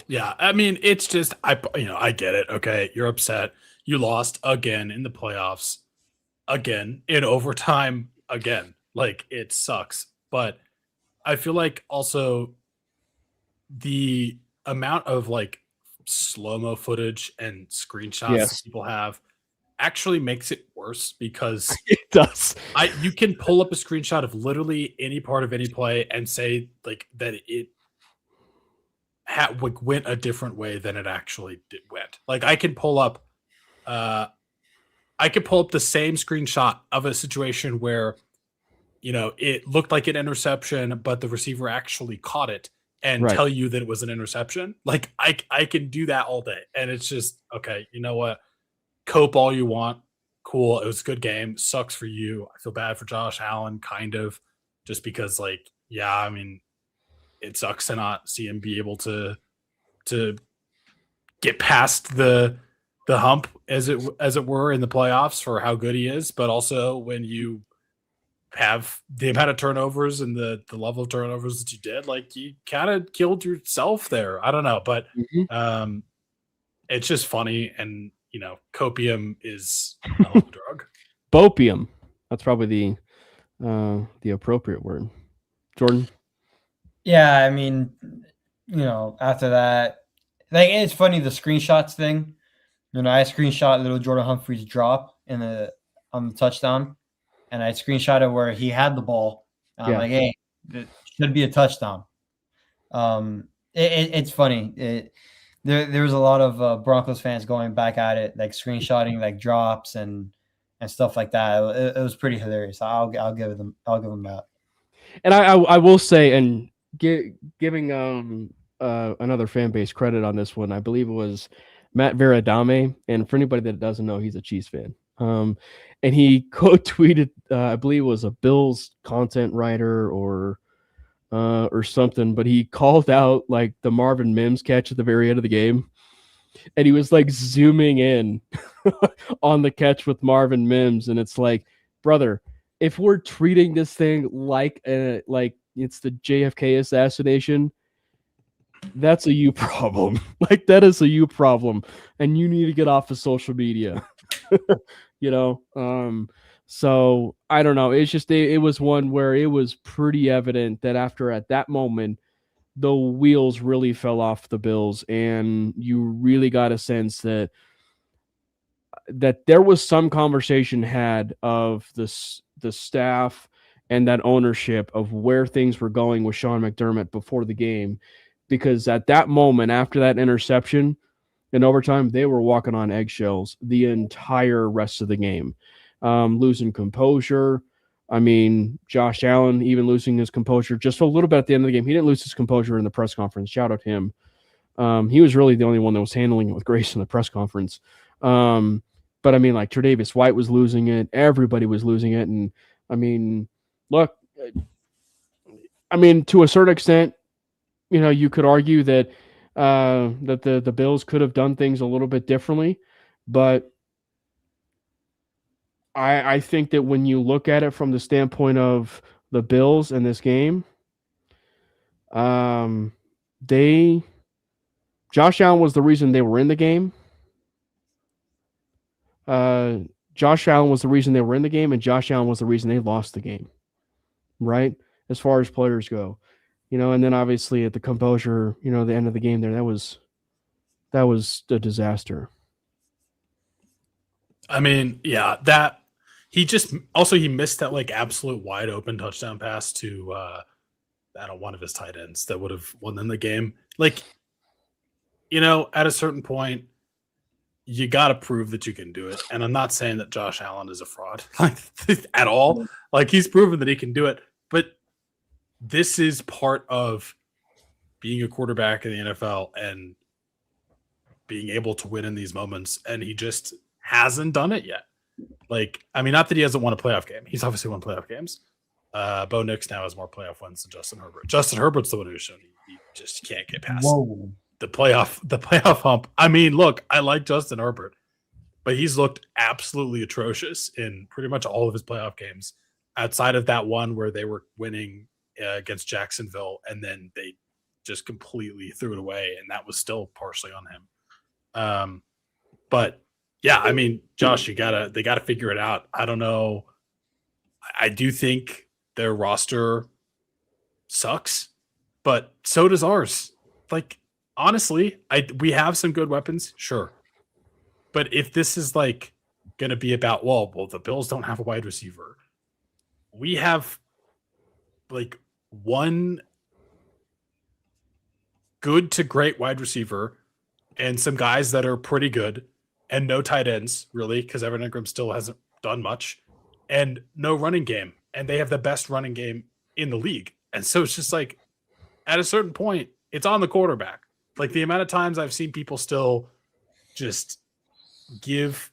Yeah, I mean, it's just I get it. Okay, you're upset. You lost again in the playoffs, again in overtime, again. Like, it sucks. But I feel like also the amount of like slow-mo footage and screenshots that people have actually makes it worse because It does. you can pull up a screenshot of literally any part of any play and say like that it went a different way than it actually went. Like I can pull up the same screenshot of a situation where it looked like an interception, but the receiver actually caught it and tell you that it was an interception. Like I can do that all day. And it's just, okay, you know what? Cope all you want. Cool. It was a good game. Sucks for you. I feel bad for Josh Allen, kind of, just because I mean, it sucks to not see him be able to get past the hump as it were in the playoffs for how good he is. But also when you have the amount of turnovers and the level of turnovers that you did, like you kind of killed yourself there. I don't know, but it's just funny. And copium is a hell of a drug. Bopium. That's probably the appropriate word. Jordan. Yeah, I mean, after that, like it's funny the screenshots thing. I screenshot little Jordan Humphrey's drop on the touchdown, and I screenshotted where he had the ball. I'm like, hey, it should be a touchdown. It's funny. There was a lot of Broncos fans going back at it, like screenshotting like drops and stuff like that. It was pretty hilarious. I'll give them that. And I will say, and giving another fan base credit on this one, I believe it was Matt Veradame, and for anybody that doesn't know, he's a Chiefs fan. And he quote-tweeted, I believe it was a Bills content writer or something, but he called out like the Marvin Mims catch at the very end of the game, and he was like zooming in on the catch with Marvin Mims, and it's like, brother, if we're treating this thing like it's the JFK assassination, that's a you problem. Like that is a you problem, and you need to get off of social media. So I don't know. It's just it was one where it was pretty evident that at that moment, the wheels really fell off the Bills, and you really got a sense that there was some conversation had of the staff and that ownership of where things were going with Sean McDermott before the game, because at that moment, after that interception in overtime, they were walking on eggshells the entire rest of the game, losing composure. I mean, Josh Allen even losing his composure just a little bit at the end of the game. He didn't lose his composure in the press conference. Shout out to him. He was really the only one that was handling it with grace in the press conference. But I mean, like Tre'Davious White was losing it. Everybody was losing it. And I mean, look, to a certain extent, you could argue that the Bills could have done things a little bit differently, but I think that when you look at it from the standpoint of the Bills in this game, Josh Allen was the reason they were in the game. Josh Allen was the reason they were in the game, and Josh Allen was the reason they lost the game, right? As far as players go, and then obviously at the composure, the end of the game there, that was a disaster. I mean, yeah, that he missed that like absolute wide open touchdown pass to one of his tight ends that would have won them the game. Like, at a certain point, you got to prove that you can do it. And I'm not saying that Josh Allen is a fraud at all. Like he's proven that he can do it, but this is part of being a quarterback in the NFL and being able to win in these moments. And he just hasn't done it yet. Like, I mean, not that he hasn't won a playoff game. He's obviously won playoff games. Bo Nix now has more playoff wins than Justin Herbert. Justin Herbert's the one who's shown he just can't get past the playoff hump. I mean, look, I like Justin Herbert, but he's looked absolutely atrocious in pretty much all of his playoff games outside of that one where they were winning against Jacksonville and then they just completely threw it away, and that was still partially on him. But yeah, I mean, Josh, they gotta figure it out. I don't know. I do think their roster sucks, but so does ours. Like, honestly, we have some good weapons, sure. But if this is like going to be about, well, the Bills don't have a wide receiver. We have like one good to great wide receiver and some guys that are pretty good and no tight ends, really, because Evan Ingram still hasn't done much, and no running game. And they have the best running game in the league. And so it's just like, at a certain point, it's on the quarterback. Like the amount of times I've seen people still just give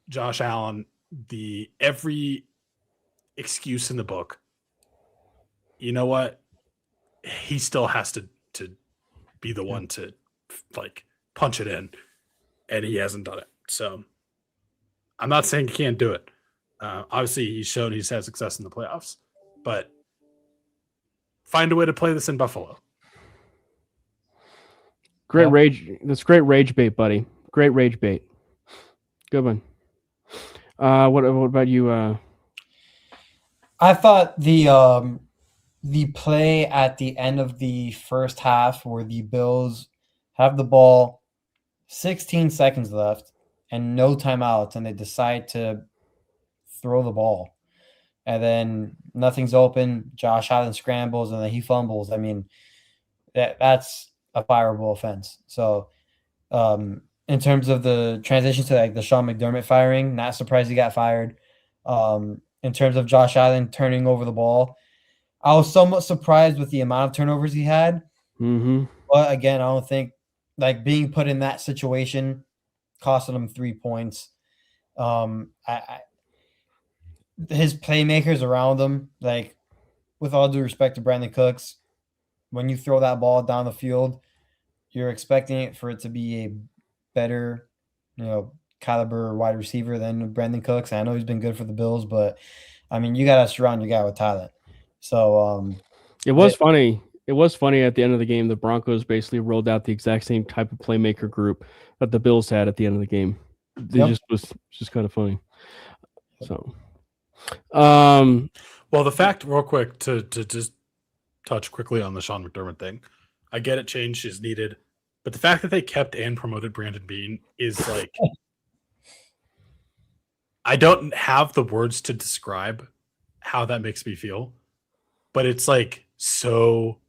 Josh Allen every excuse in the book. You know what? He still has to be the one to like punch it in, and he hasn't done it. So I'm not saying he can't do it. Obviously, he's shown he's had success in the playoffs, but find a way to play this in Buffalo. Great rage. That's great rage bait, buddy. Great rage bait. Good one. What about you? I thought the play at the end of the first half where the Bills have the ball, 16 seconds left, and no timeouts, and they decide to throw the ball. And then nothing's open. Josh Allen scrambles, and then he fumbles. I mean, that's a fireable offense. So in terms of the transition to like the Sean McDermott firing, not surprised he got fired. In terms of Josh Allen turning over the ball, I was somewhat surprised with the amount of turnovers he had. Mm-hmm. But again, I don't think like being put in that situation costing him 3 points. His playmakers around him, like with all due respect to Brandon Cooks, when you throw that ball down the field, you're expecting it for it to be a better, caliber wide receiver than Brandon Cooks. I know he's been good for the Bills, but I mean, you got to surround your guy with talent. So it was funny. It was funny at the end of the game. The Broncos basically rolled out the exact same type of playmaker group that the Bills had at the end of the game. It was just kind of funny. So, well, the fact, real quick, to just touch quickly on the Sean McDermott thing, I get it, change is needed, but the fact that they kept and promoted Brandon Beane is like, I don't have the words to describe how that makes me feel, but it's like so.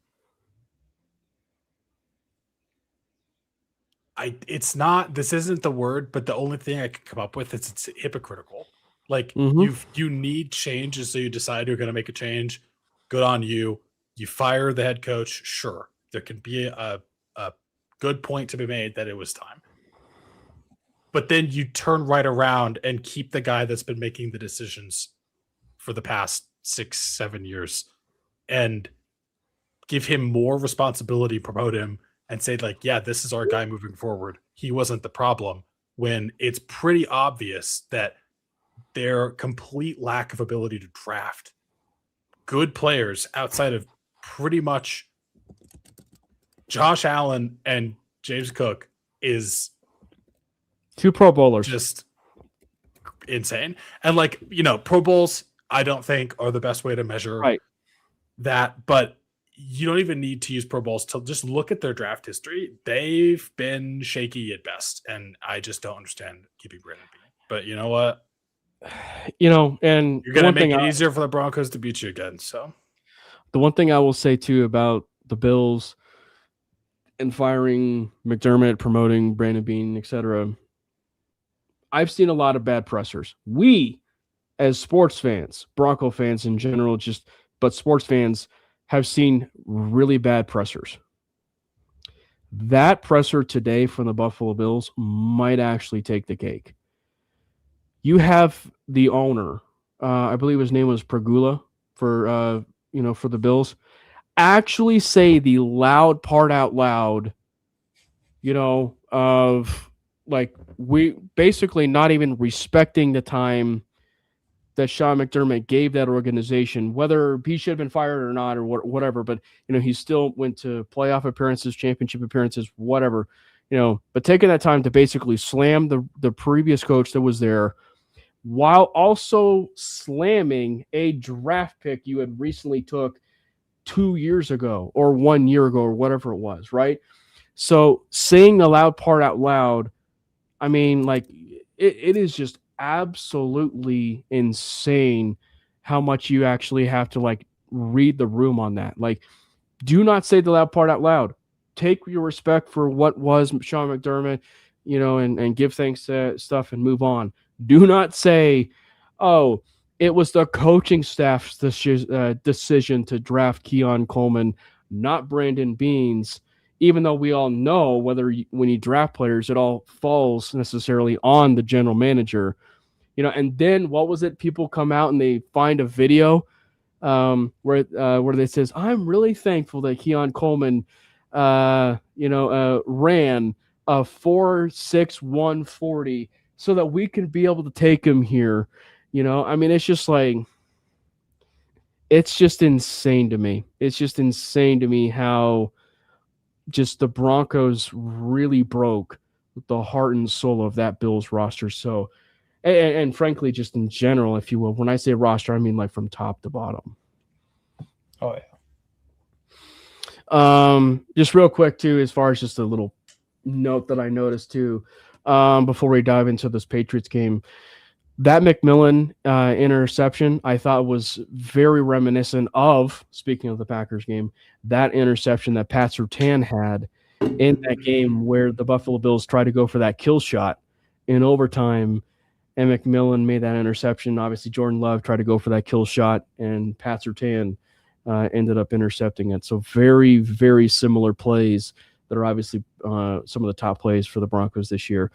This isn't the word, but the only thing I can come up with is it's hypocritical. Like you need change, and so you decide you're going to make a change. Good on you. You fire the head coach. Sure, there can be a good point to be made that it was time. But then you turn right around and keep the guy that's been making the decisions for the past 6-7 years and give him more responsibility, promote him, and say, like, yeah, this is our guy moving forward. He wasn't the problem, when it's pretty obvious that their complete lack of ability to draft good players outside of pretty much Josh Allen and James Cook is 2 Pro Bowlers. Just insane. And like, Pro Bowls, I don't think are the best way to measure that, but you don't even need to use Pro Bowls to just look at their draft history. They've been shaky at best, and I just don't understand keeping Brandon Beane. But you know what? And you're going to make it easier for the Broncos to beat you again. So the one thing I will say too about the Bills and firing McDermott, promoting Brandon Beane, etc., I've seen a lot of bad pressers. We, as sports fans, Bronco fans in general, but sports fans, have seen really bad pressers. That presser today from the Buffalo Bills might actually take the cake. You have the owner, I believe his name was Pregula for the Bills, actually say the loud part out loud, of like, we basically not even respecting the time that Sean McDermott gave that organization, whether he should have been fired or not, or whatever. But, he still went to playoff appearances, championship appearances, whatever, but taking that time to basically slam the previous coach that was there, while also slamming a draft pick you had recently took 2 years ago or 1 year ago or whatever it was, right? So saying the loud part out loud, I mean, like, it is just absolutely insane how much you actually have to like read the room on that. Like, do not say the loud part out loud. Take your respect for what was Sean McDermott, and give thanks to stuff and move on. Do not say, oh, it was the coaching staff's decision to draft Keon Coleman, not Brandon Beans, even though we all know when you draft players, it all falls necessarily on the general manager. And then what was it? People come out and they find a video where they says, I'm really thankful that Keon Coleman, ran a 4.6140 so that we could be able to take him here. I mean, it's just like, it's just insane to me. It's just insane to me how just the Broncos really broke the heart and soul of that Bills roster. So, and frankly, just in general, if you will, when I say roster, I mean like from top to bottom. Oh yeah. Just real quick too, as far as just a little note that I noticed too, before we dive into this Patriots game, that McMillan interception I thought was very reminiscent of, speaking of the Packers game, that interception that Pat Surtain had in that game where the Buffalo Bills tried to go for that kill shot in overtime, and McMillan made that interception. Obviously, Jordan Love tried to go for that kill shot, and Pat Surtain ended up intercepting it. So very, very similar plays that are obviously some of the top plays for the Broncos this year.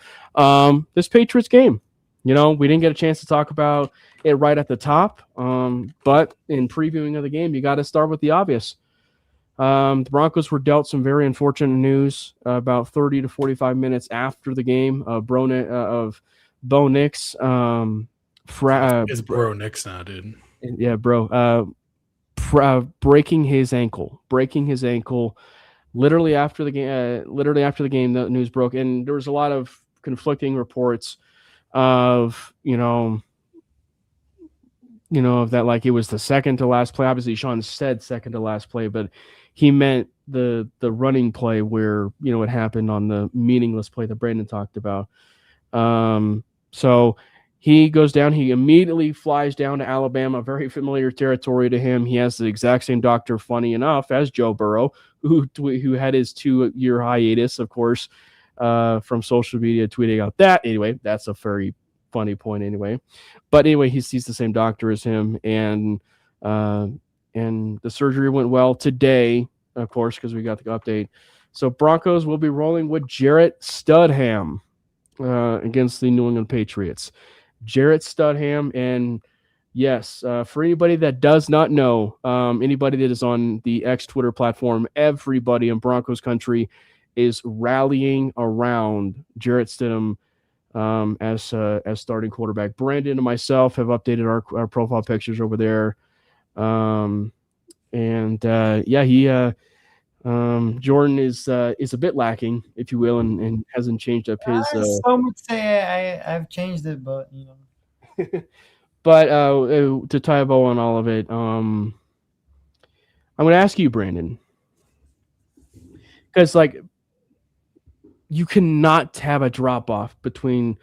This Patriots game, we didn't get a chance to talk about it right at the top, but in previewing of the game, you got to start with the obvious. The Broncos were dealt some very unfortunate news about 30 to 45 minutes after the game of Bo Nix. It's Bro Nix now, dude. Yeah, bro. Breaking his ankle. Literally after the game, the news broke, and there was a lot of conflicting reports of of that, like it was the second to last play. Obviously, Sean said second to last play, but he meant the running play where it happened on the meaningless play that Brandon talked about. So he goes down. He immediately flies down to Alabama, very familiar territory to him. He has the exact same doctor, funny enough, as Joe Burrow, who had his 2-year hiatus, of course, from social media, tweeting out that. Anyway, that's a very funny point anyway. But anyway, he sees the same doctor as him, and the surgery went well today, of course, because we got the update. So Broncos will be rolling with Jarrett Studham against the New England Patriots. Jarrett Studham, and yes, for anybody that does not know, anybody that is on the X Twitter platform, everybody in Broncos country is rallying around Jarrett Stidham as starting quarterback. Brandon and myself have updated our profile pictures over there. Jordan is a bit lacking, if you will, and hasn't changed up his. Some would say I've changed it, but But to tie a bow on all of it, I'm going to ask you, Brandon, because you cannot have a drop off between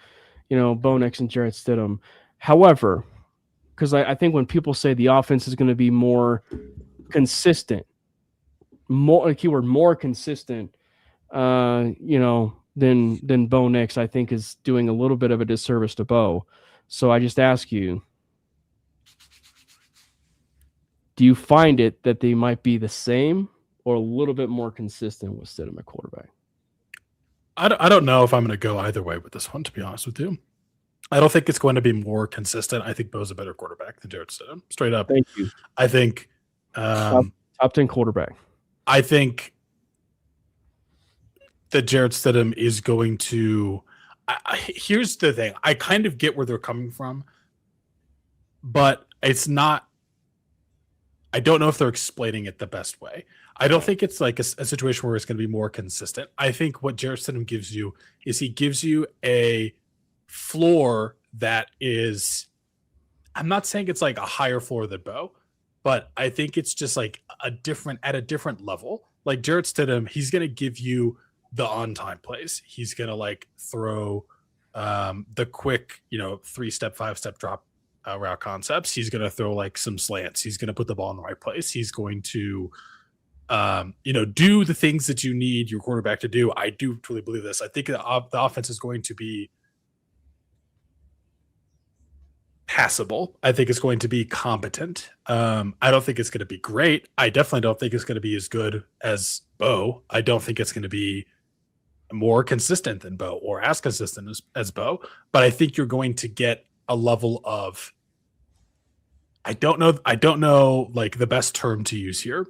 Bo Nix and Jarrett Stidham. However, because I think when people say the offense is going to be more consistent, more consistent, than Bo Nix, I think is doing a little bit of a disservice to Bo. So I just ask you, do you find it that they might be the same or a little bit more consistent with Stidham at quarterback? I don't know if I'm going to go either way with this one, to be honest with you. I don't think it's going to be more consistent. I think Bo's a better quarterback than Jarrett Stidham. Straight up. Thank you. I think top 10 quarterback. I think that Jarrett Stidham is going to here's the thing. I kind of get where they're coming from, but it's not. I don't know if they're explaining it the best way. I don't think it's like a situation where it's going to be more consistent. I think what Jarrett Stidham gives you is he gives you a floor that is, I'm not saying it's like a higher floor than Bo, but I think it's just like at a different level. Like Jarrett Stidham, he's going to give you the on-time plays. He's going to throw the quick, 3-step, 5-step drop route concepts. He's going to throw like some slants. He's going to put the ball in the right place. He's going to, do the things that you need your quarterback to do. I do truly believe this. I think the offense is going to be passable. I think it's going to be competent. I don't think it's going to be great. I definitely don't think it's going to be as good as Bo. I don't think it's going to be more consistent than Bo or as consistent as Bo. But I think you're going to get a level of, I don't know like the best term to use here,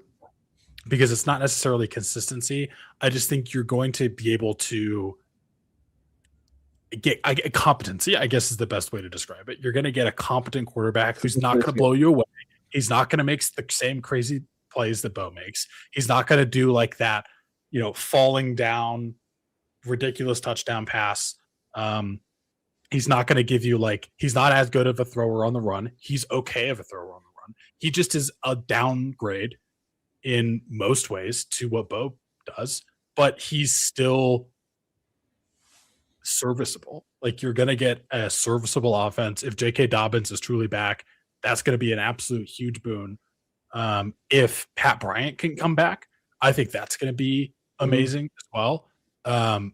because it's not necessarily consistency. I just think you're going to be able to get a competency, I guess is the best way to describe it. You're going to get a competent quarterback who's not going to blow you away. He's not going to make the same crazy plays that Bo makes. He's not going to do like that, falling down, ridiculous touchdown pass. He's not going to give you he's not as good of a thrower on the run. He's okay of a thrower on the run. He just is a downgrade in most ways to what Bo does, but he's still serviceable. Like, you're going to get a serviceable offense. If J.K. Dobbins is truly back, that's going to be an absolute huge boon. If Pat Bryant can come back, I think that's going to be amazing as well. I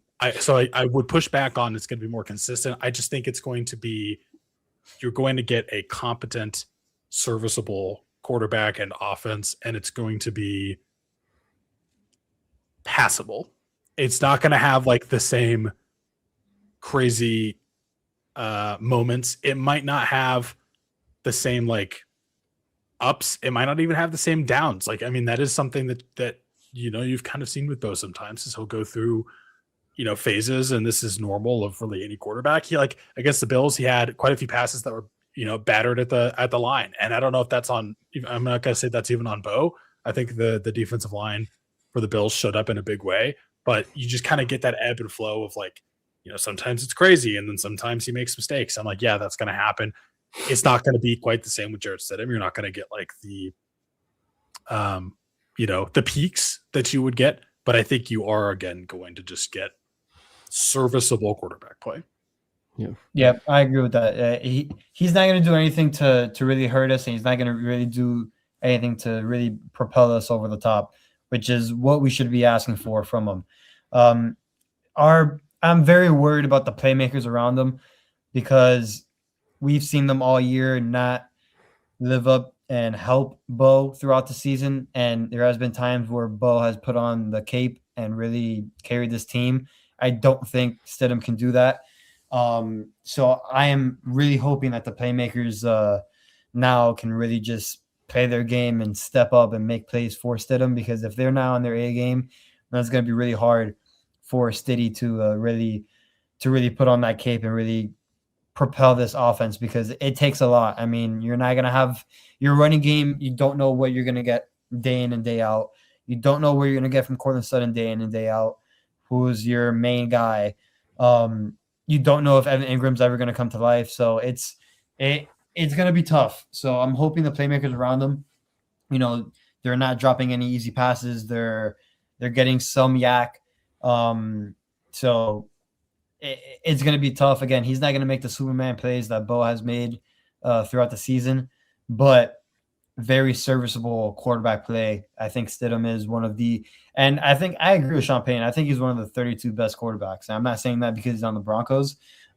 would push back on it's going to be more consistent. I just think it's going to be, you're going to get a competent, serviceable quarterback and offense, and it's going to be passable. It's not going to have like the same crazy moments. It might not have the same ups. It might not even have the same downs. That is something that you've kind of seen with Bo sometimes, is he'll go through phases, and this is normal of really any quarterback. He against the Bills, he had quite a few passes that were battered at the line, and I don't know if that's on. I'm not gonna say that's even on Bo. I think the defensive line for the Bills showed up in a big way, but you just kind of get that ebb and flow of sometimes it's crazy, and then sometimes he makes mistakes. I'm yeah, that's gonna happen. It's not gonna be quite the same with Jarrett Stidham. You're not gonna get the peaks that you would get, but I think you are again going to just get serviceable quarterback play. Yeah, I agree with that. He's not going to do anything to really hurt us, and he's not going to really do anything to really propel us over the top, which is what we should be asking for from him. I'm very worried about the playmakers around him, because we've seen them all year not live up and help Bo throughout the season, and there has been times where Bo has put on the cape and really carried this team. I don't think Stidham can do that. So I am really hoping that the playmakers now can really just play their game and step up and make plays for Stidham, because if they're not on their A game, then it's going to be really hard for Stiddy to really put on that cape and really propel this offense, because it takes a lot. You're not going to have your running game. You don't know what you're going to get day in and day out. You don't know where you're going to get from Courtland Sutton day in and day out, who's your main guy. You don't know if Evan Ingram's ever going to come to life. So it's going to be tough. So I'm hoping the playmakers around them, they're not dropping any easy passes. They're getting some yak. So it's going to be tough. Again, he's not going to make the Superman plays that Bo has made throughout the season, but very serviceable quarterback play. I think Stidham is one of the, and I think I agree with Sean Payton. I think he's one of the 32 best quarterbacks. And I'm not saying that because he's on the Broncos.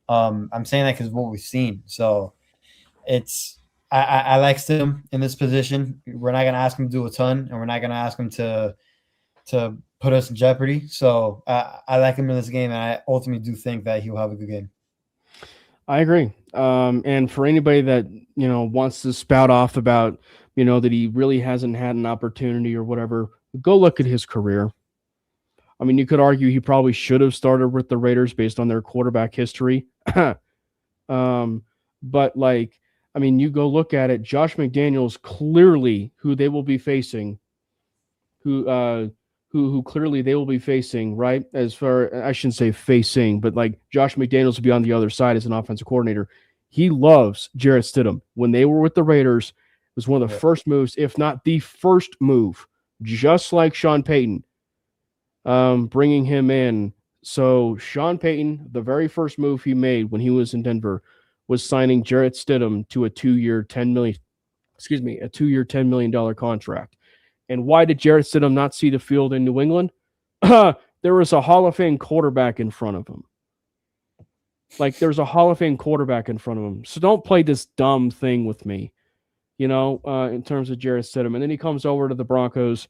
I'm saying that because of what we've seen. So I like Stidham in this position. We're not going to ask him to do a ton, and we're not going to ask him to put us in jeopardy. So I like him in this game, and I ultimately do think that he'll have a good game. I agree. And for anybody that, wants to spout off about, that he really hasn't had an opportunity or whatever, go look at his career. You could argue he probably should have started with the Raiders based on their quarterback history. But you go look at it, Josh McDaniels clearly who they will be facing, who clearly they will be facing, right? As far, I shouldn't say facing, but Josh McDaniels will be on the other side as an offensive coordinator. He loves Jarrett Stidham. When they were with the Raiders, it was one of the first moves, if not the first move, just like Sean Payton, bringing him in So Sean Payton, the very first move he made when he was in Denver was signing Jarrett Stidham to a 2-year, $10 million contract. And why did Jarrett Stidham not see the field in New England? There was a Hall of Fame quarterback in front of him. Like, there's a Hall of Fame quarterback in front of him. So don't play this dumb thing with me, in terms of Jarrett Stidham. And then he comes over to the Broncos,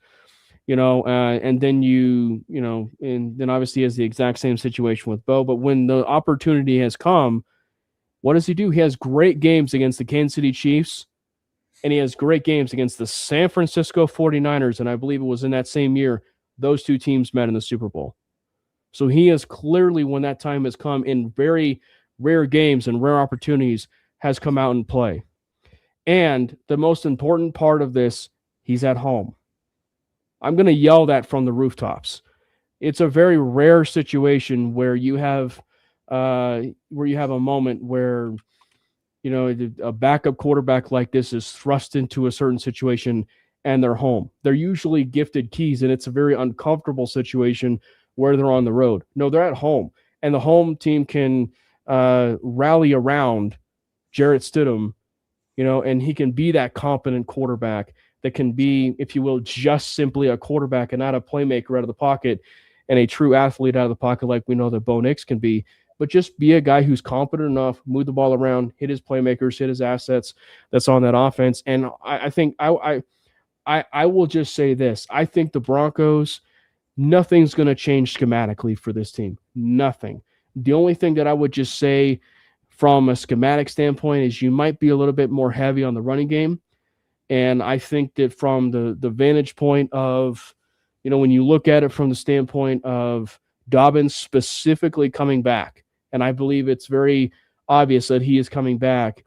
and then and then obviously he has the exact same situation with Bo. But when the opportunity has come, what does he do? He has great games against the Kansas City Chiefs, and he has great games against the San Francisco 49ers. And I believe it was in that same year those two teams met in the Super Bowl. So he has clearly, when that time has come, in very rare games and rare opportunities, has come out and play. And the most important part of this, he's at home. I'm going to yell that from the rooftops. It's a very rare situation where you have a moment where a backup quarterback like this is thrust into a certain situation and they're home. They're usually gifted keys, and it's a very uncomfortable situation where they're on the road. No, they're at home, and the home team can rally around Jarrett Stidham, and he can be that competent quarterback that can be, if you will, just simply a quarterback and not a playmaker out of the pocket and a true athlete out of the pocket like we know that Bo Nix can be, but just be a guy who's competent enough, move the ball around, hit his playmakers, hit his assets that's on that offense. And I think I will just say this. I think the Broncos, nothing's going to change schematically for this team. Nothing. The only thing that I would just say from a schematic standpoint is you might be a little bit more heavy on the running game. And I think that from the vantage point of, when you look at it from the standpoint of Dobbins specifically coming back, and I believe it's very obvious that he is coming back,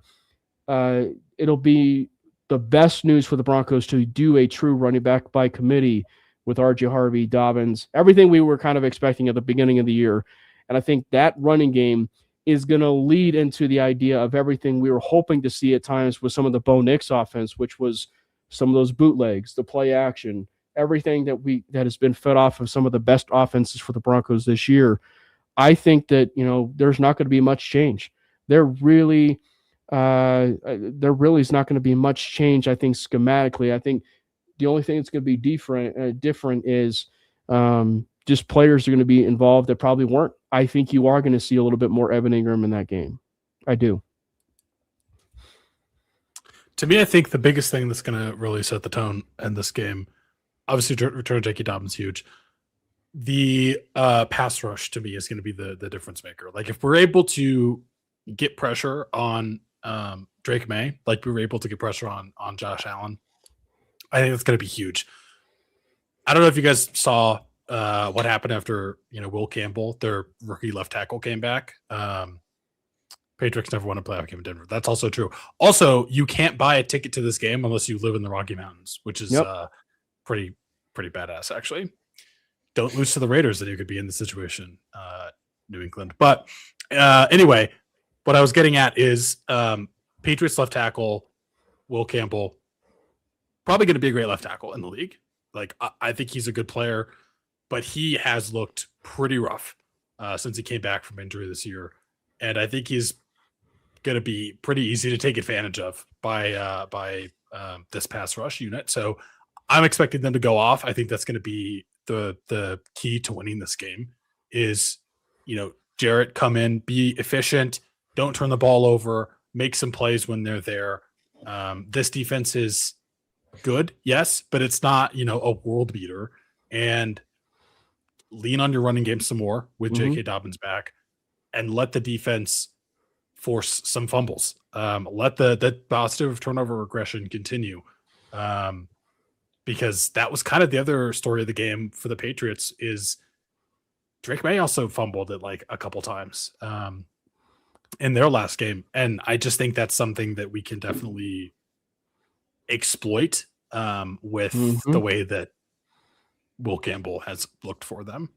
it'll be the best news for the Broncos to do a true running back by committee with R.J. Harvey, Dobbins, everything we were kind of expecting at the beginning of the year. And I think that running game is going to lead into the idea of everything we were hoping to see at times with some of the Bo Nix offense, which was some of those bootlegs, the play action, everything that has been fed off of some of the best offenses for the Broncos this year. I think that, there's not going to be much change. There really is not going to be much change, I think, schematically. I think the only thing that's going to be different is just players are going to be involved that probably weren't. I think you are going to see a little bit more Evan Ingram in that game. I do. To me, I think the biggest thing that's going to really set the tone in this game, obviously return of J.K. Dobbins, huge. The pass rush to me is going to be the difference maker. Like, if we're able to get pressure on Drake May, like we were able to get pressure on Josh Allen, I think it's going to be huge. I don't know if you guys saw what happened after Will Campbell, their rookie left tackle, came back. Patriots never won a playoff game in Denver. That's also true. Also, you can't buy a ticket to this game unless you live in the Rocky Mountains, which is pretty badass, actually. Don't lose to the Raiders, that you could be in the situation, New England. But anyway, what I was getting at is Patriots left tackle Will Campbell, probably going to be a great left tackle in the league. Like, I think he's a good player, but he has looked pretty rough since he came back from injury this year. And I think he's going to be pretty easy to take advantage of by this pass rush unit. So I'm expecting them to go off. I think that's going to be the key to winning this game is, Jarrett, come in, be efficient, don't turn the ball over, make some plays when they're there. This defense is good, yes, but it's not, a world beater. And lean on your running game some more with J.K. Dobbins back, and let the defense force some fumbles. Let the positive turnover regression continue. Because that was kind of the other story of the game for the Patriots is Drake May also fumbled it like a couple times in their last game. And I just think that's something that we can definitely exploit with the way that Will Campbell has looked for them.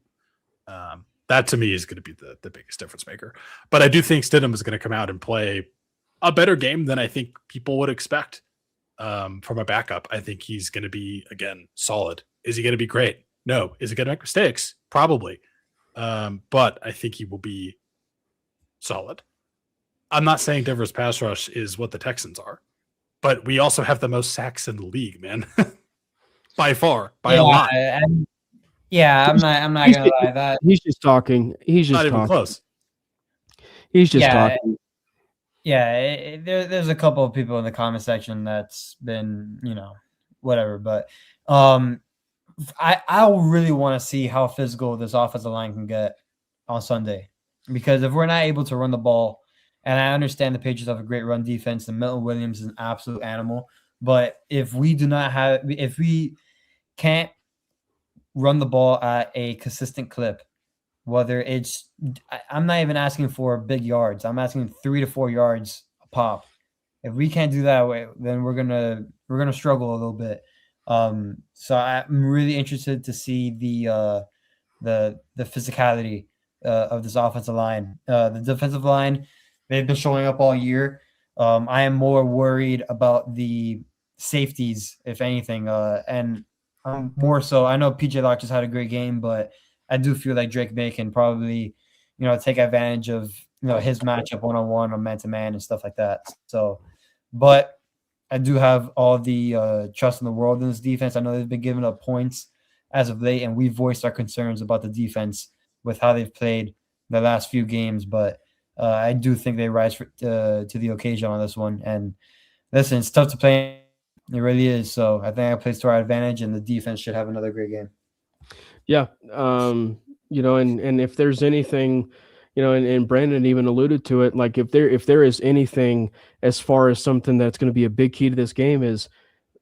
That to me is going to be the biggest difference maker. But I do think Stidham is going to come out and play a better game than I think people would expect from a backup. I think he's going to be, again, solid. Is he going to be great? No. Is he going to make mistakes? Probably. but I think he will be solid. I'm not saying Denver's pass rush is what the Texans are, but we also have the most sacks in the league, man. By far, by a lot. I'm not He's gonna just, lie. That he's just talking. He's just Not even talking. close. He's just Yeah, talking. there's a couple of people in the comment section that's been, whatever. But I really want to see how physical this offensive line can get on Sunday, because if we're not able to run the ball, and I understand the Patriots have a great run defense, and Milton Williams is an absolute animal, but if we can't run the ball at a consistent clip, whether I'm not even asking for big yards. I'm asking 3 to 4 yards a pop. If we can't do that, then we're gonna struggle a little bit. So I'm really interested to see the physicality of this offensive line. The defensive line, they've been showing up all year. I am more worried about the safeties, if anything, and more so. I know PJ Locke just had a great game, but I do feel like Drake May can probably, take advantage of his matchup one-on-one or man-to-man and stuff like that. So, but I do have all the trust in the world in this defense. I know they've been giving up points as of late, and we voiced our concerns about the defense with how they've played the last few games. But I do think they rise to the occasion on this one. And listen, it's tough to play. It really is. So I think I plays to our advantage, and the defense should have another great game. Yeah. And if there's anything, and Brandon even alluded to it, like if there is anything as far as something that's going to be a big key to this game is,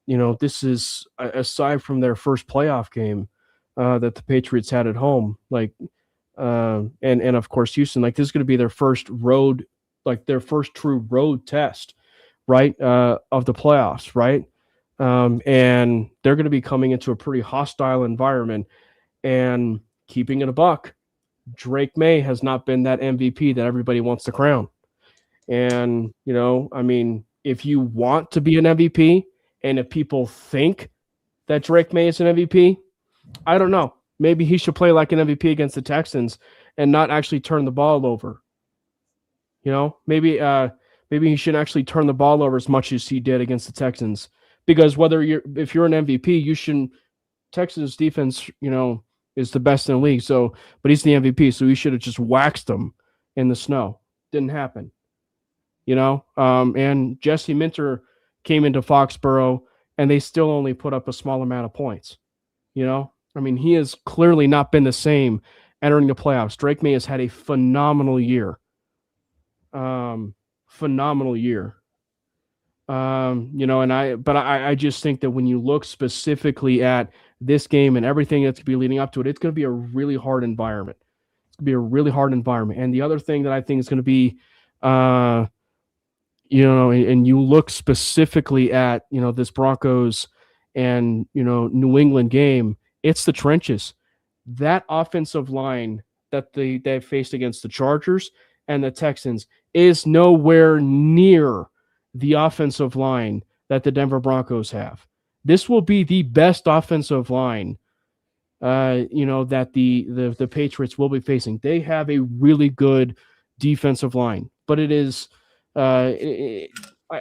this is aside from their first playoff game that the Patriots had at home, like, and of course Houston, like this is going to be their first true road test, right, of the playoffs, right, and they're going to be coming into a pretty hostile environment. And keeping it a buck, Drake May has not been that MVP that everybody wants to crown. And, if you want to be an MVP and if people think that Drake May is an MVP, I don't know. Maybe he should play like an MVP against the Texans and not actually turn the ball over. Maybe he shouldn't actually turn the ball over as much as he did against the Texans. Because if you're an MVP, you shouldn't. Texas defense, is the best in the league. So, but he's the MVP, so he should have just waxed them in the snow. Didn't happen. And Jesse Minter came into Foxborough, and they still only put up a small amount of points. He has clearly not been the same entering the playoffs. Drake May has had a phenomenal year. Phenomenal year. I just think that when you look specifically at this game and everything that's going to be leading up to it, it's going to be a really hard environment. It's going to be a really hard environment. And the other thing that I think is going to be, and you look specifically at, this Broncos and, New England game, it's the trenches. That offensive line that they faced against the Chargers and the Texans is nowhere near the offensive line that the Denver Broncos have. This will be the best offensive line, that the Patriots will be facing. They have a really good defensive line, but it is, I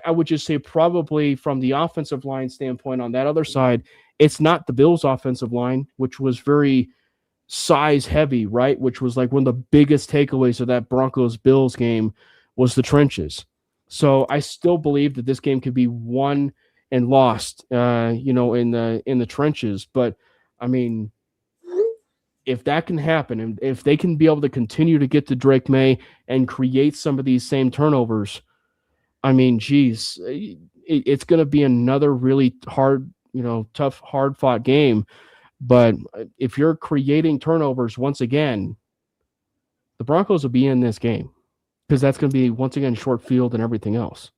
would just say probably from the offensive line standpoint on that other side, it's not the Bills' offensive line, which was very size heavy, right? Which was like one of the biggest takeaways of that Broncos-Bills game was the trenches. So I still believe that this game could be won and lost, in the trenches. But if that can happen, and if they can be able to continue to get to Drake May and create some of these same turnovers, it's going to be another really hard, tough, hard fought game. But if you're creating turnovers once again, the Broncos will be in this game because that's going to be once again short field and everything else.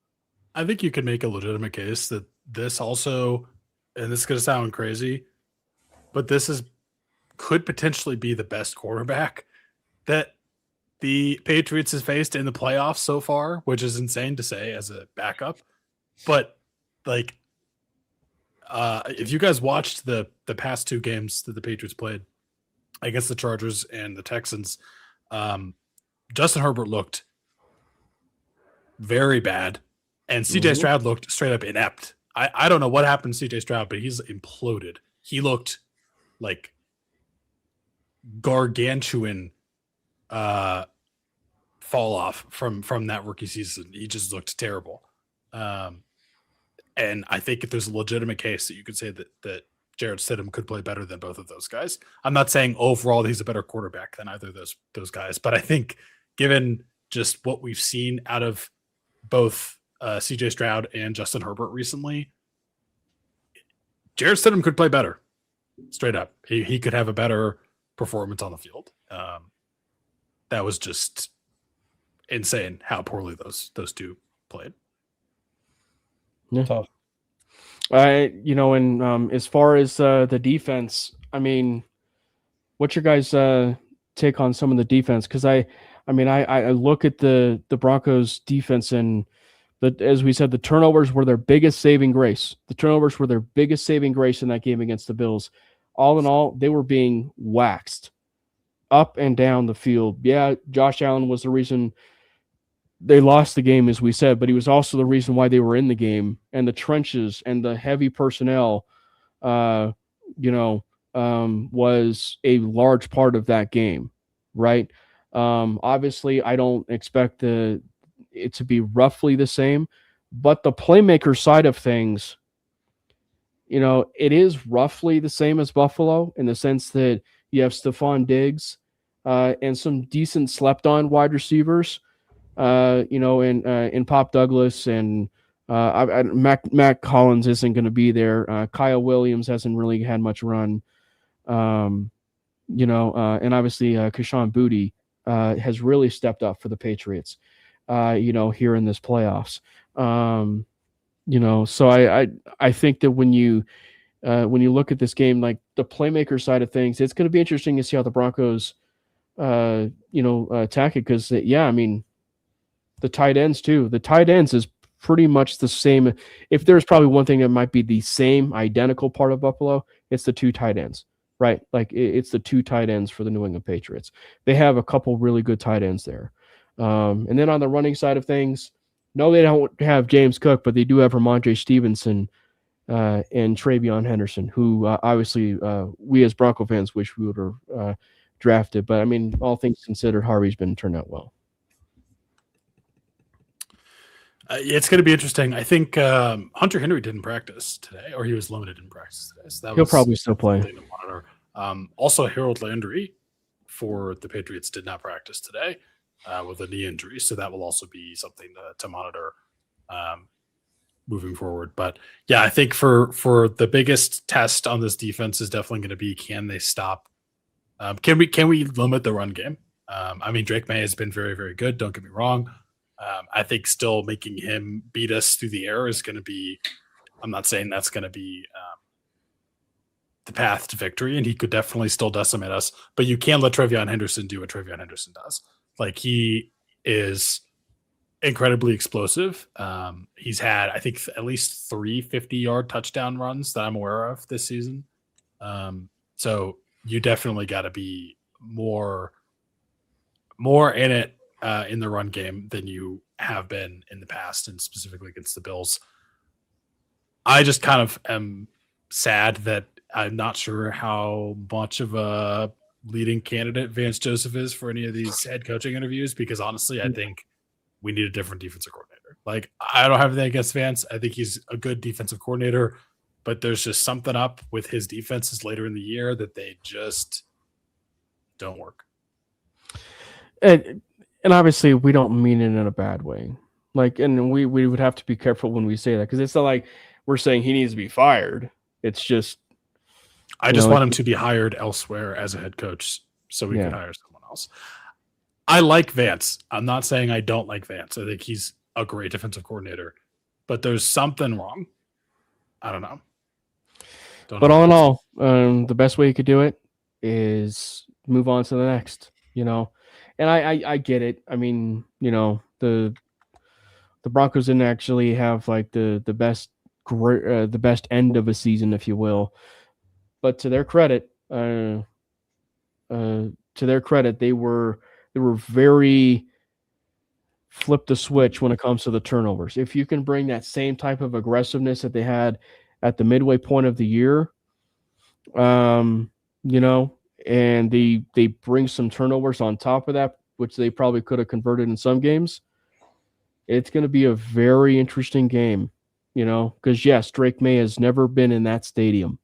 I think you could make a legitimate case that this also, and this is going to sound crazy, but could potentially be the best quarterback that the Patriots has faced in the playoffs so far, which is insane to say as a backup. But if you guys watched the past two games that the Patriots played, against the Chargers and the Texans, Justin Herbert looked very bad, and CJ Stroud looked straight up inept. I don't know what happened to CJ Stroud, but he's imploded. He looked like gargantuan fall off from that rookie season. He just looked terrible. And I think if there's a legitimate case that you could say that Jarrett Stidham could play better than both of those guys. I'm not saying overall he's a better quarterback than either of those guys, but I think given just what we've seen out of both CJ Stroud and Justin Herbert recently, Jarrett Stidham could play better. Straight up. He could have a better performance on the field. That was just insane how poorly those two played. Yeah. Tough. And as far as the defense, I mean, what's your guys' take on some of the defense? Because I look at the Broncos defense, and as we said, the turnovers were their biggest saving grace. The turnovers were their biggest saving grace in that game against the Bills. All in all, they were being waxed up and down the field. Yeah, Josh Allen was the reason they lost the game, as we said, but he was also the reason why they were in the game. And the trenches and the heavy personnel, was a large part of that game, right? Obviously, I don't expect it to be roughly the same, but the playmaker side of things, it is roughly the same as Buffalo in the sense that you have Stephon Diggs and some decent slept-on wide receivers. In Pop Douglas and Matt Collins isn't going to be there. Kyle Williams hasn't really had much run. And obviously Kashawn Boutte has really stepped up for the Patriots, here in this playoffs. So I think that when you look at this game, like the playmaker side of things, it's going to be interesting to see how the Broncos, attack it. Because the tight ends too. The tight ends is pretty much the same. If there's probably one thing that might be the same identical part of Buffalo, it's the two tight ends, right? Like it's the two tight ends for the New England Patriots. They have a couple really good tight ends there. And then on the running side of things, no, they don't have James Cook, but they do have Ramondre Stevenson and Travion Henderson, who obviously we as Bronco fans wish we would have drafted. But all things considered, Harvey's been turned out well. It's going to be interesting. I think Hunter Henry didn't practice today, or he was limited in practice today. So he'll probably still play. Also, Harold Landry for the Patriots did not practice today with a knee injury, so that will also be something to monitor moving forward. But yeah, I think for the biggest test on this defense is definitely going to be, can they stop? Can we limit the run game? Drake May has been very, very good. Don't get me wrong. I think still making him beat us through the air is going to be, I'm not saying that's going to be the path to victory, and he could definitely still decimate us, but you can't let Travion Henderson do what Travion Henderson does. Like, he is incredibly explosive. He's had, I think, at least 3 50-yard touchdown runs that I'm aware of this season. So you definitely got to be more in it in the run game than you have been in the past, and specifically against the Bills. I just kind of am sad that I'm not sure how much of a leading candidate Vance Joseph is for any of these head coaching interviews, because honestly, I think we need a different defensive coordinator. Like, I don't have anything against Vance. I think he's a good defensive coordinator, but there's just something up with his defenses later in the year that they just don't work. And obviously, we don't mean it in a bad way. Like, and we would have to be careful when we say that, because it's not like we're saying he needs to be fired. It's just, I just want him to be hired elsewhere as a head coach so we can hire someone else. I like Vance. I'm not saying I don't like Vance. I think he's a great defensive coordinator, but there's something wrong. I don't know. But all in all, the best way you could do it is move on to the next, And I get it. The Broncos didn't actually have like the best end of a season, if you will. But to their credit, to their credit, they were very flip the switch when it comes to the turnovers. If you can bring that same type of aggressiveness that they had at the midway point of the year, you know, and they bring some turnovers on top of that, which they probably could have converted in some games, it's going to be a very interesting game, you know, because yes, Drake May has never been in that stadium,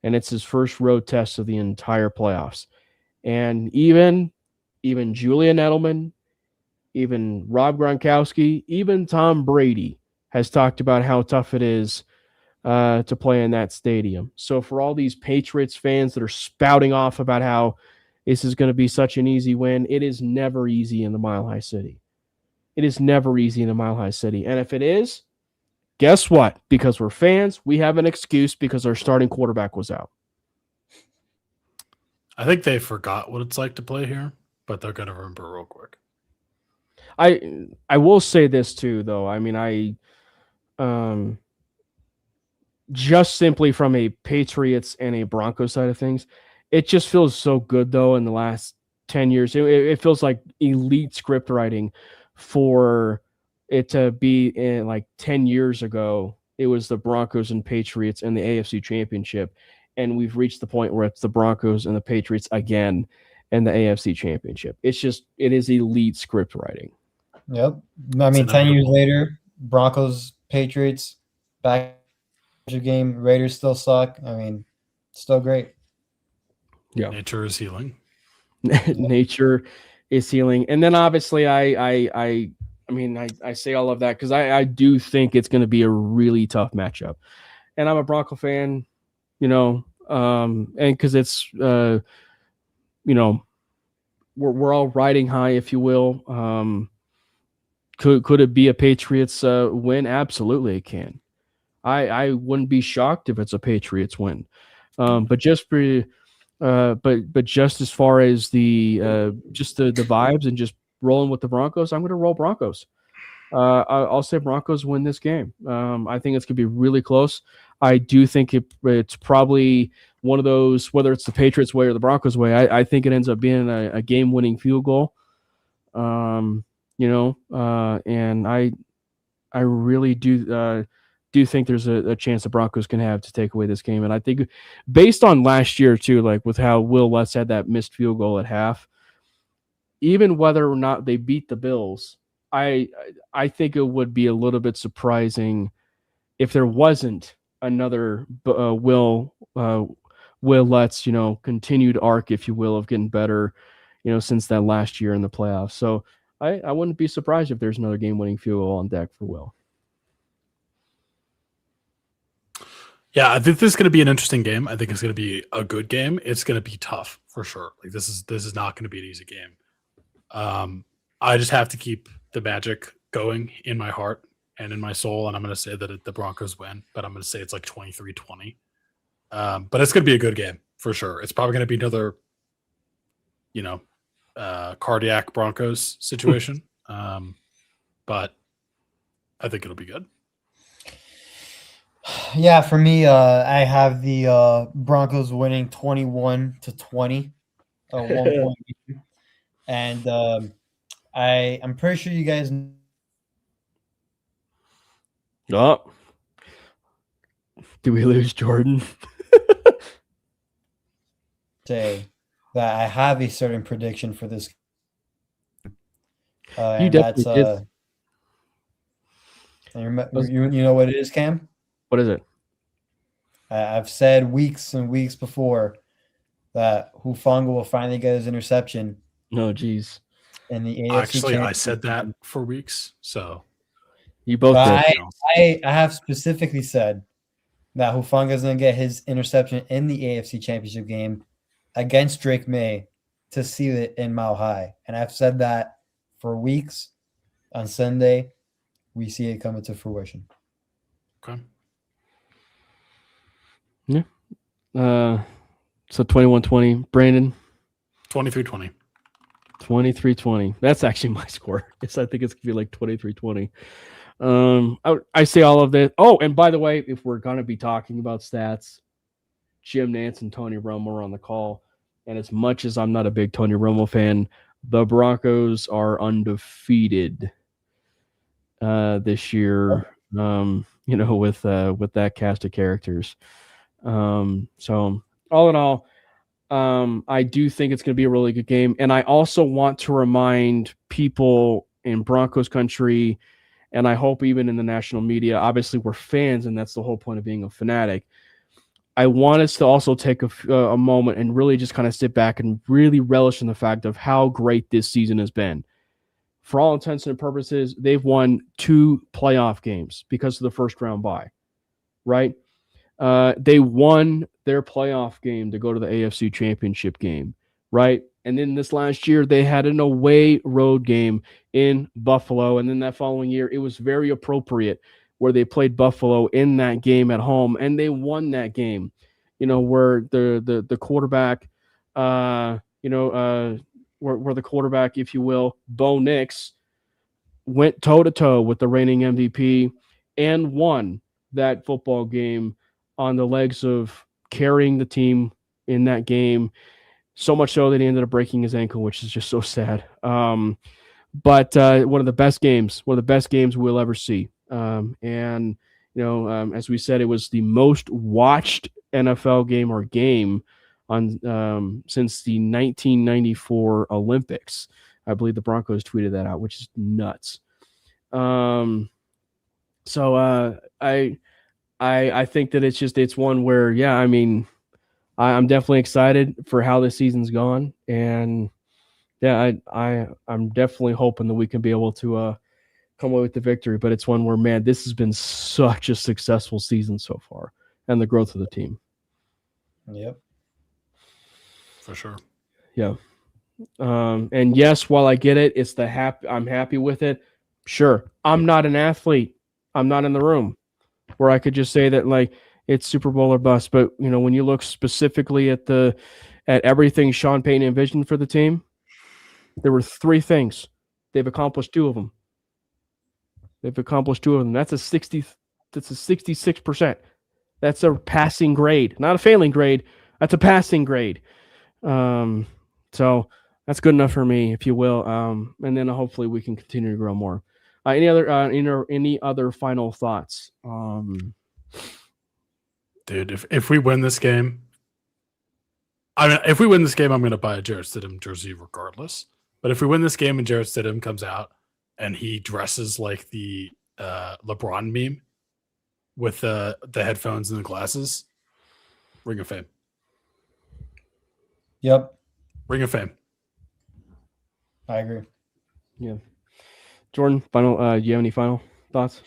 and it's his first road test of the entire playoffs. And even Julian Edelman, even Rob Gronkowski, even Tom Brady has talked about how tough it is to play in that stadium. So for all these Patriots fans that are spouting off about how this is going to be such an easy win, it is never easy in the Mile High City. It is never easy in the Mile High City. And if it is, guess what? Because we're fans, we have an excuse because our starting quarterback was out. I think they forgot what it's like to play here, but they're going to remember real quick. I will say this too, though. I mean, just simply from a Patriots and a Broncos side of things, it just feels so good, though, in the last 10 years. It feels like elite script writing for it to be in like 10 years ago. It was the Broncos and Patriots in the AFC Championship, and we've reached the point where it's the Broncos and the Patriots again in the AFC Championship. It is elite script writing. Yep. I mean, 10 years later, Broncos, Patriots, back game, Raiders still suck. I mean, still great. Yeah. Nature is healing. Nature is healing. And then obviously I say all of that because I do think it's going to be a really tough matchup. And I'm a Bronco fan, you know, and because it's, you know, we're all riding high, if you will. Could it be a Patriots win? Absolutely, it can. I wouldn't be shocked if it's a Patriots win. But just as far as the just the vibes and just rolling with the Broncos, I'm going to roll Broncos. I'll say Broncos win this game. I think it's going to be really close. I do think it's probably one of those, whether it's the Patriots way or the Broncos way, I think it ends up being a game-winning field goal. You know, and I really do think there's a chance the Broncos can have to take away this game. And I think based on last year too, like with how Will Lutz had that missed field goal at half, even whether or not they beat the Bills, I think it would be a little bit surprising if there wasn't another Will Lutz, you know, continued arc, if you will, of getting better, you know, since that last year in the playoffs. So I wouldn't be surprised if there's another game-winning field goal on deck for Will. Yeah, I think this is going to be an interesting game. I think it's going to be a good game. It's going to be tough for sure. Like this is not going to be an easy game. I just have to keep the magic going in my heart and in my soul, and I'm going to say that the Broncos win, but I'm going to say it's like 23-20. But it's going to be a good game for sure. It's probably going to be another, you know, cardiac Broncos situation. But I think it'll be good. Yeah, for me, I have the Broncos winning 21-20, 1 point game. And I'm pretty sure you guys Oh, do we lose Jordan? say that I have a certain prediction for this. You And definitely that's did. you know what it is, Cam? What is it? I've said weeks and weeks before that Hufanga will finally get his interception No, geez. in the AFC Actually, I Championship. said that for weeks. So You both But did. I have specifically said that Hufanga is going to get his interception in the AFC Championship game against Drake May to seal it in Mile High. And I've said that for weeks. On Sunday, we see it coming to fruition. okay. So 21-20. Brandon? 23-20. 23-20. That's actually my score. Yes, I think it's going to be like 23-20. I say all of that. Oh, and by the way, if we're going to be talking about stats, Jim Nance and Tony Romo are on the call. And as much as I'm not a big Tony Romo fan, the Broncos are undefeated this year. With that cast of characters. So all in all, I do think it's going to be a really good game. And I also want to remind people in Broncos country, and I hope even in the national media, obviously we're fans, and that's the whole point of being a fanatic. I want us to also take a moment and really just kind of sit back and really relish in the fact of how great this season has been. For all intents and purposes, they've won 2 playoff games because of the first round bye, right? They won their playoff game to go to the AFC Championship game, right? And then this last year, they had an away road game in Buffalo. And then that following year, it was very appropriate where they played Buffalo in that game at home, and they won that game, where the quarterback, where the quarterback, if you will, Bo Nix, went toe-to-toe with the reigning MVP and won that football game on the legs of carrying the team in that game, so much so that he ended up breaking his ankle, which is just so sad. But one of the best games we'll ever see. As we said, it was the most watched NFL game on since the 1994 Olympics. I believe the Broncos tweeted that out, which is nuts. I think that it's one where, I'm definitely excited for how this season's gone, and I'm definitely hoping that we can be able to come away with the victory. But it's one where, man, this has been such a successful season so far, and the growth of the team. Yep, for sure. Yeah. And yes, while I get it, it's I'm happy with it. Sure, I'm not an athlete. I'm not in the room where I could just say that like it's Super Bowl or bust. But when you look specifically at everything Sean Payton envisioned for the team, there were 3 things. They've accomplished 2 of them. That's a 66%. That's a passing grade, not a failing grade. That's a passing grade. So that's good enough for me, if you will. And then hopefully we can continue to grow more. Any other final thoughts? Dude, if we win this game, I'm going to buy a Jarrett Stidham jersey regardless. But if we win this game and Jarrett Stidham comes out and he dresses like the LeBron meme with the headphones and the glasses, Ring of Fame. Yep, Ring of Fame. I agree. Yeah. Jordan, final. Do you have any final thoughts?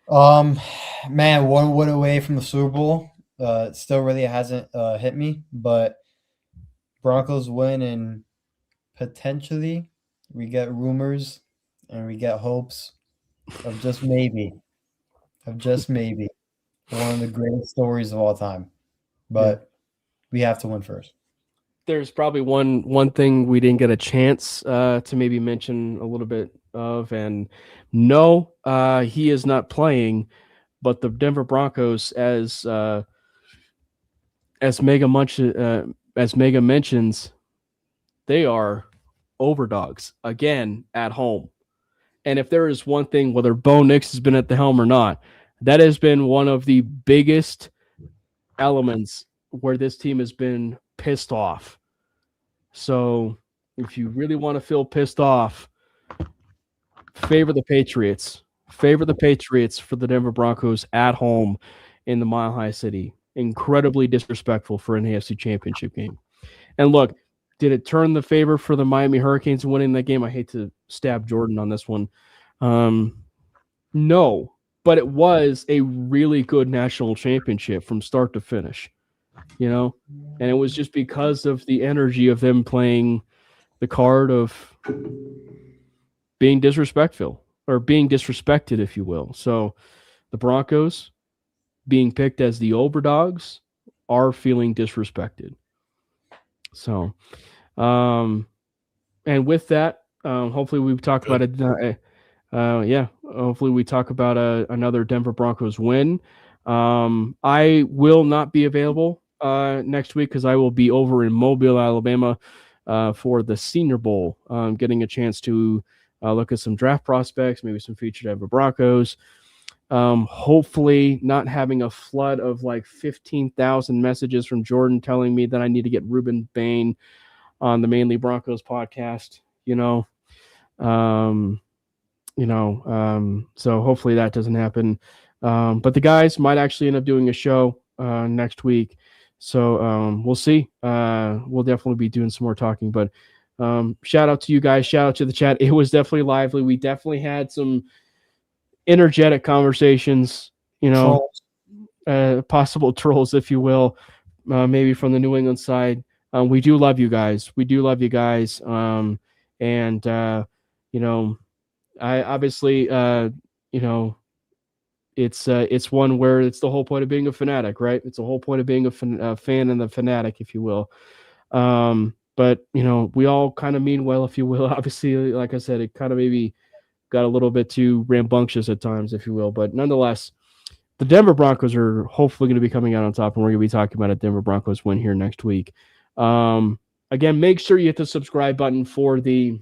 Man, 1 win away from the Super Bowl. It still really hasn't hit me, but Broncos win, and potentially we get rumors and we get hopes of just maybe one of the greatest stories of all time. But we have to win first. There's probably one thing we didn't get a chance to maybe mention a little bit of, and no, he is not playing, but the Denver Broncos, as Mega mentions, they are overdogs again at home. And if there is one thing, whether Bo Nix has been at the helm or not, that has been one of the biggest elements where this team has been pissed off. So if you really want to feel pissed off, favor the Patriots. Favor the Patriots for the Denver Broncos at home in the Mile High City. Incredibly disrespectful for an AFC Championship game. And look, did it turn the favor for the Miami Hurricanes winning that game? I hate to stab Jordan on this one. No, but it was a really good national championship from start to finish, and it was just because of the energy of them playing the card of being disrespectful or being disrespected, if you will. So the Broncos being picked as the overdogs are feeling disrespected. So, and with that, hopefully we talk about it. Hopefully we talk about another Denver Broncos win. I will not be available next week because I will be over in Mobile, Alabama for the Senior Bowl, getting a chance to look at some draft prospects, maybe some featured Denver Broncos. Hopefully not having a flood of like 15,000 messages from Jordan telling me that I need to get Ruben Bain on the Mainly Broncos podcast, so hopefully that doesn't happen. But the guys might actually end up doing a show next week. So we'll see. We'll definitely be doing some more talking, but shout out to you guys. Shout out to the chat. It was definitely lively. We definitely had some energetic conversations, possible trolls, if you will, maybe from the New England side. We do love you guys. I obviously, it's one where it's the whole point of being a fanatic, right? It's the whole point of being a fan and the fanatic, if you will. But we all kind of mean well, if you will. Obviously, like I said, it kind of maybe got a little bit too rambunctious at times, if you will. But nonetheless, the Denver Broncos are hopefully going to be coming out on top, and we're going to be talking about a Denver Broncos win here next week. Again, make sure you hit the subscribe button for the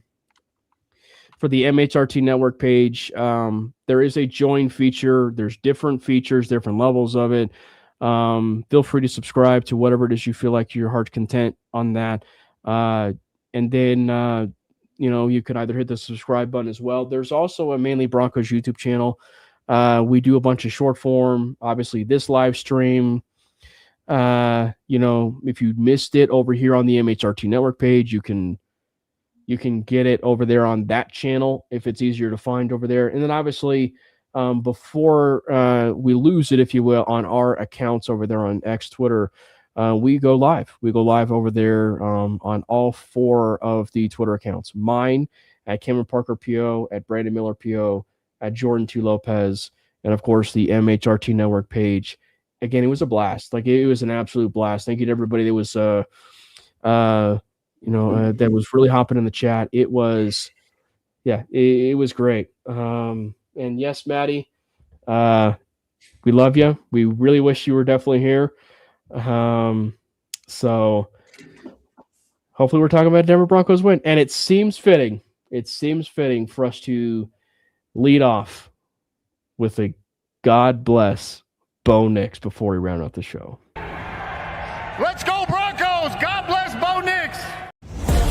MHRT Network page. There is a join feature. There's different features, different levels of it. Feel free to subscribe to whatever it is you feel like your heart's content on that. And then, you could either hit the subscribe button as well. There's also a Mainly Broncos YouTube channel. We do a bunch of short form, obviously this live stream. If you missed it over here on the MHRT Network page, you can get it over there on that channel if it's easier to find over there. And then obviously, before we lose it, if you will, on our accounts over there on X, Twitter, we go live. We go live over there on all 4 of the Twitter accounts. Mine at Cameron Parker PO, at Brandon Miller PO, at Jordan T. Lopez, and of course the MHRT Network page. Again, it was a blast. Like, it was an absolute blast. Thank you to everybody that was that was really hopping in the chat. It was, it was great. And yes, Maddie, we love you. We really wish you were definitely here. So hopefully we're talking about Denver Broncos win. And it seems fitting for us to lead off with a God bless Bo Nix before we round out the show. Let's go Broncos! God bless Bo Nix!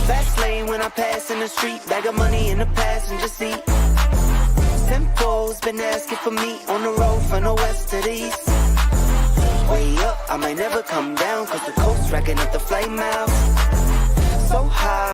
Fast lane when I pass in the street, bag of money in the passenger seat. Tempo's been asking for me on the road from the west to the east. Way up, I might never come down, cause the coast racking up the flight miles.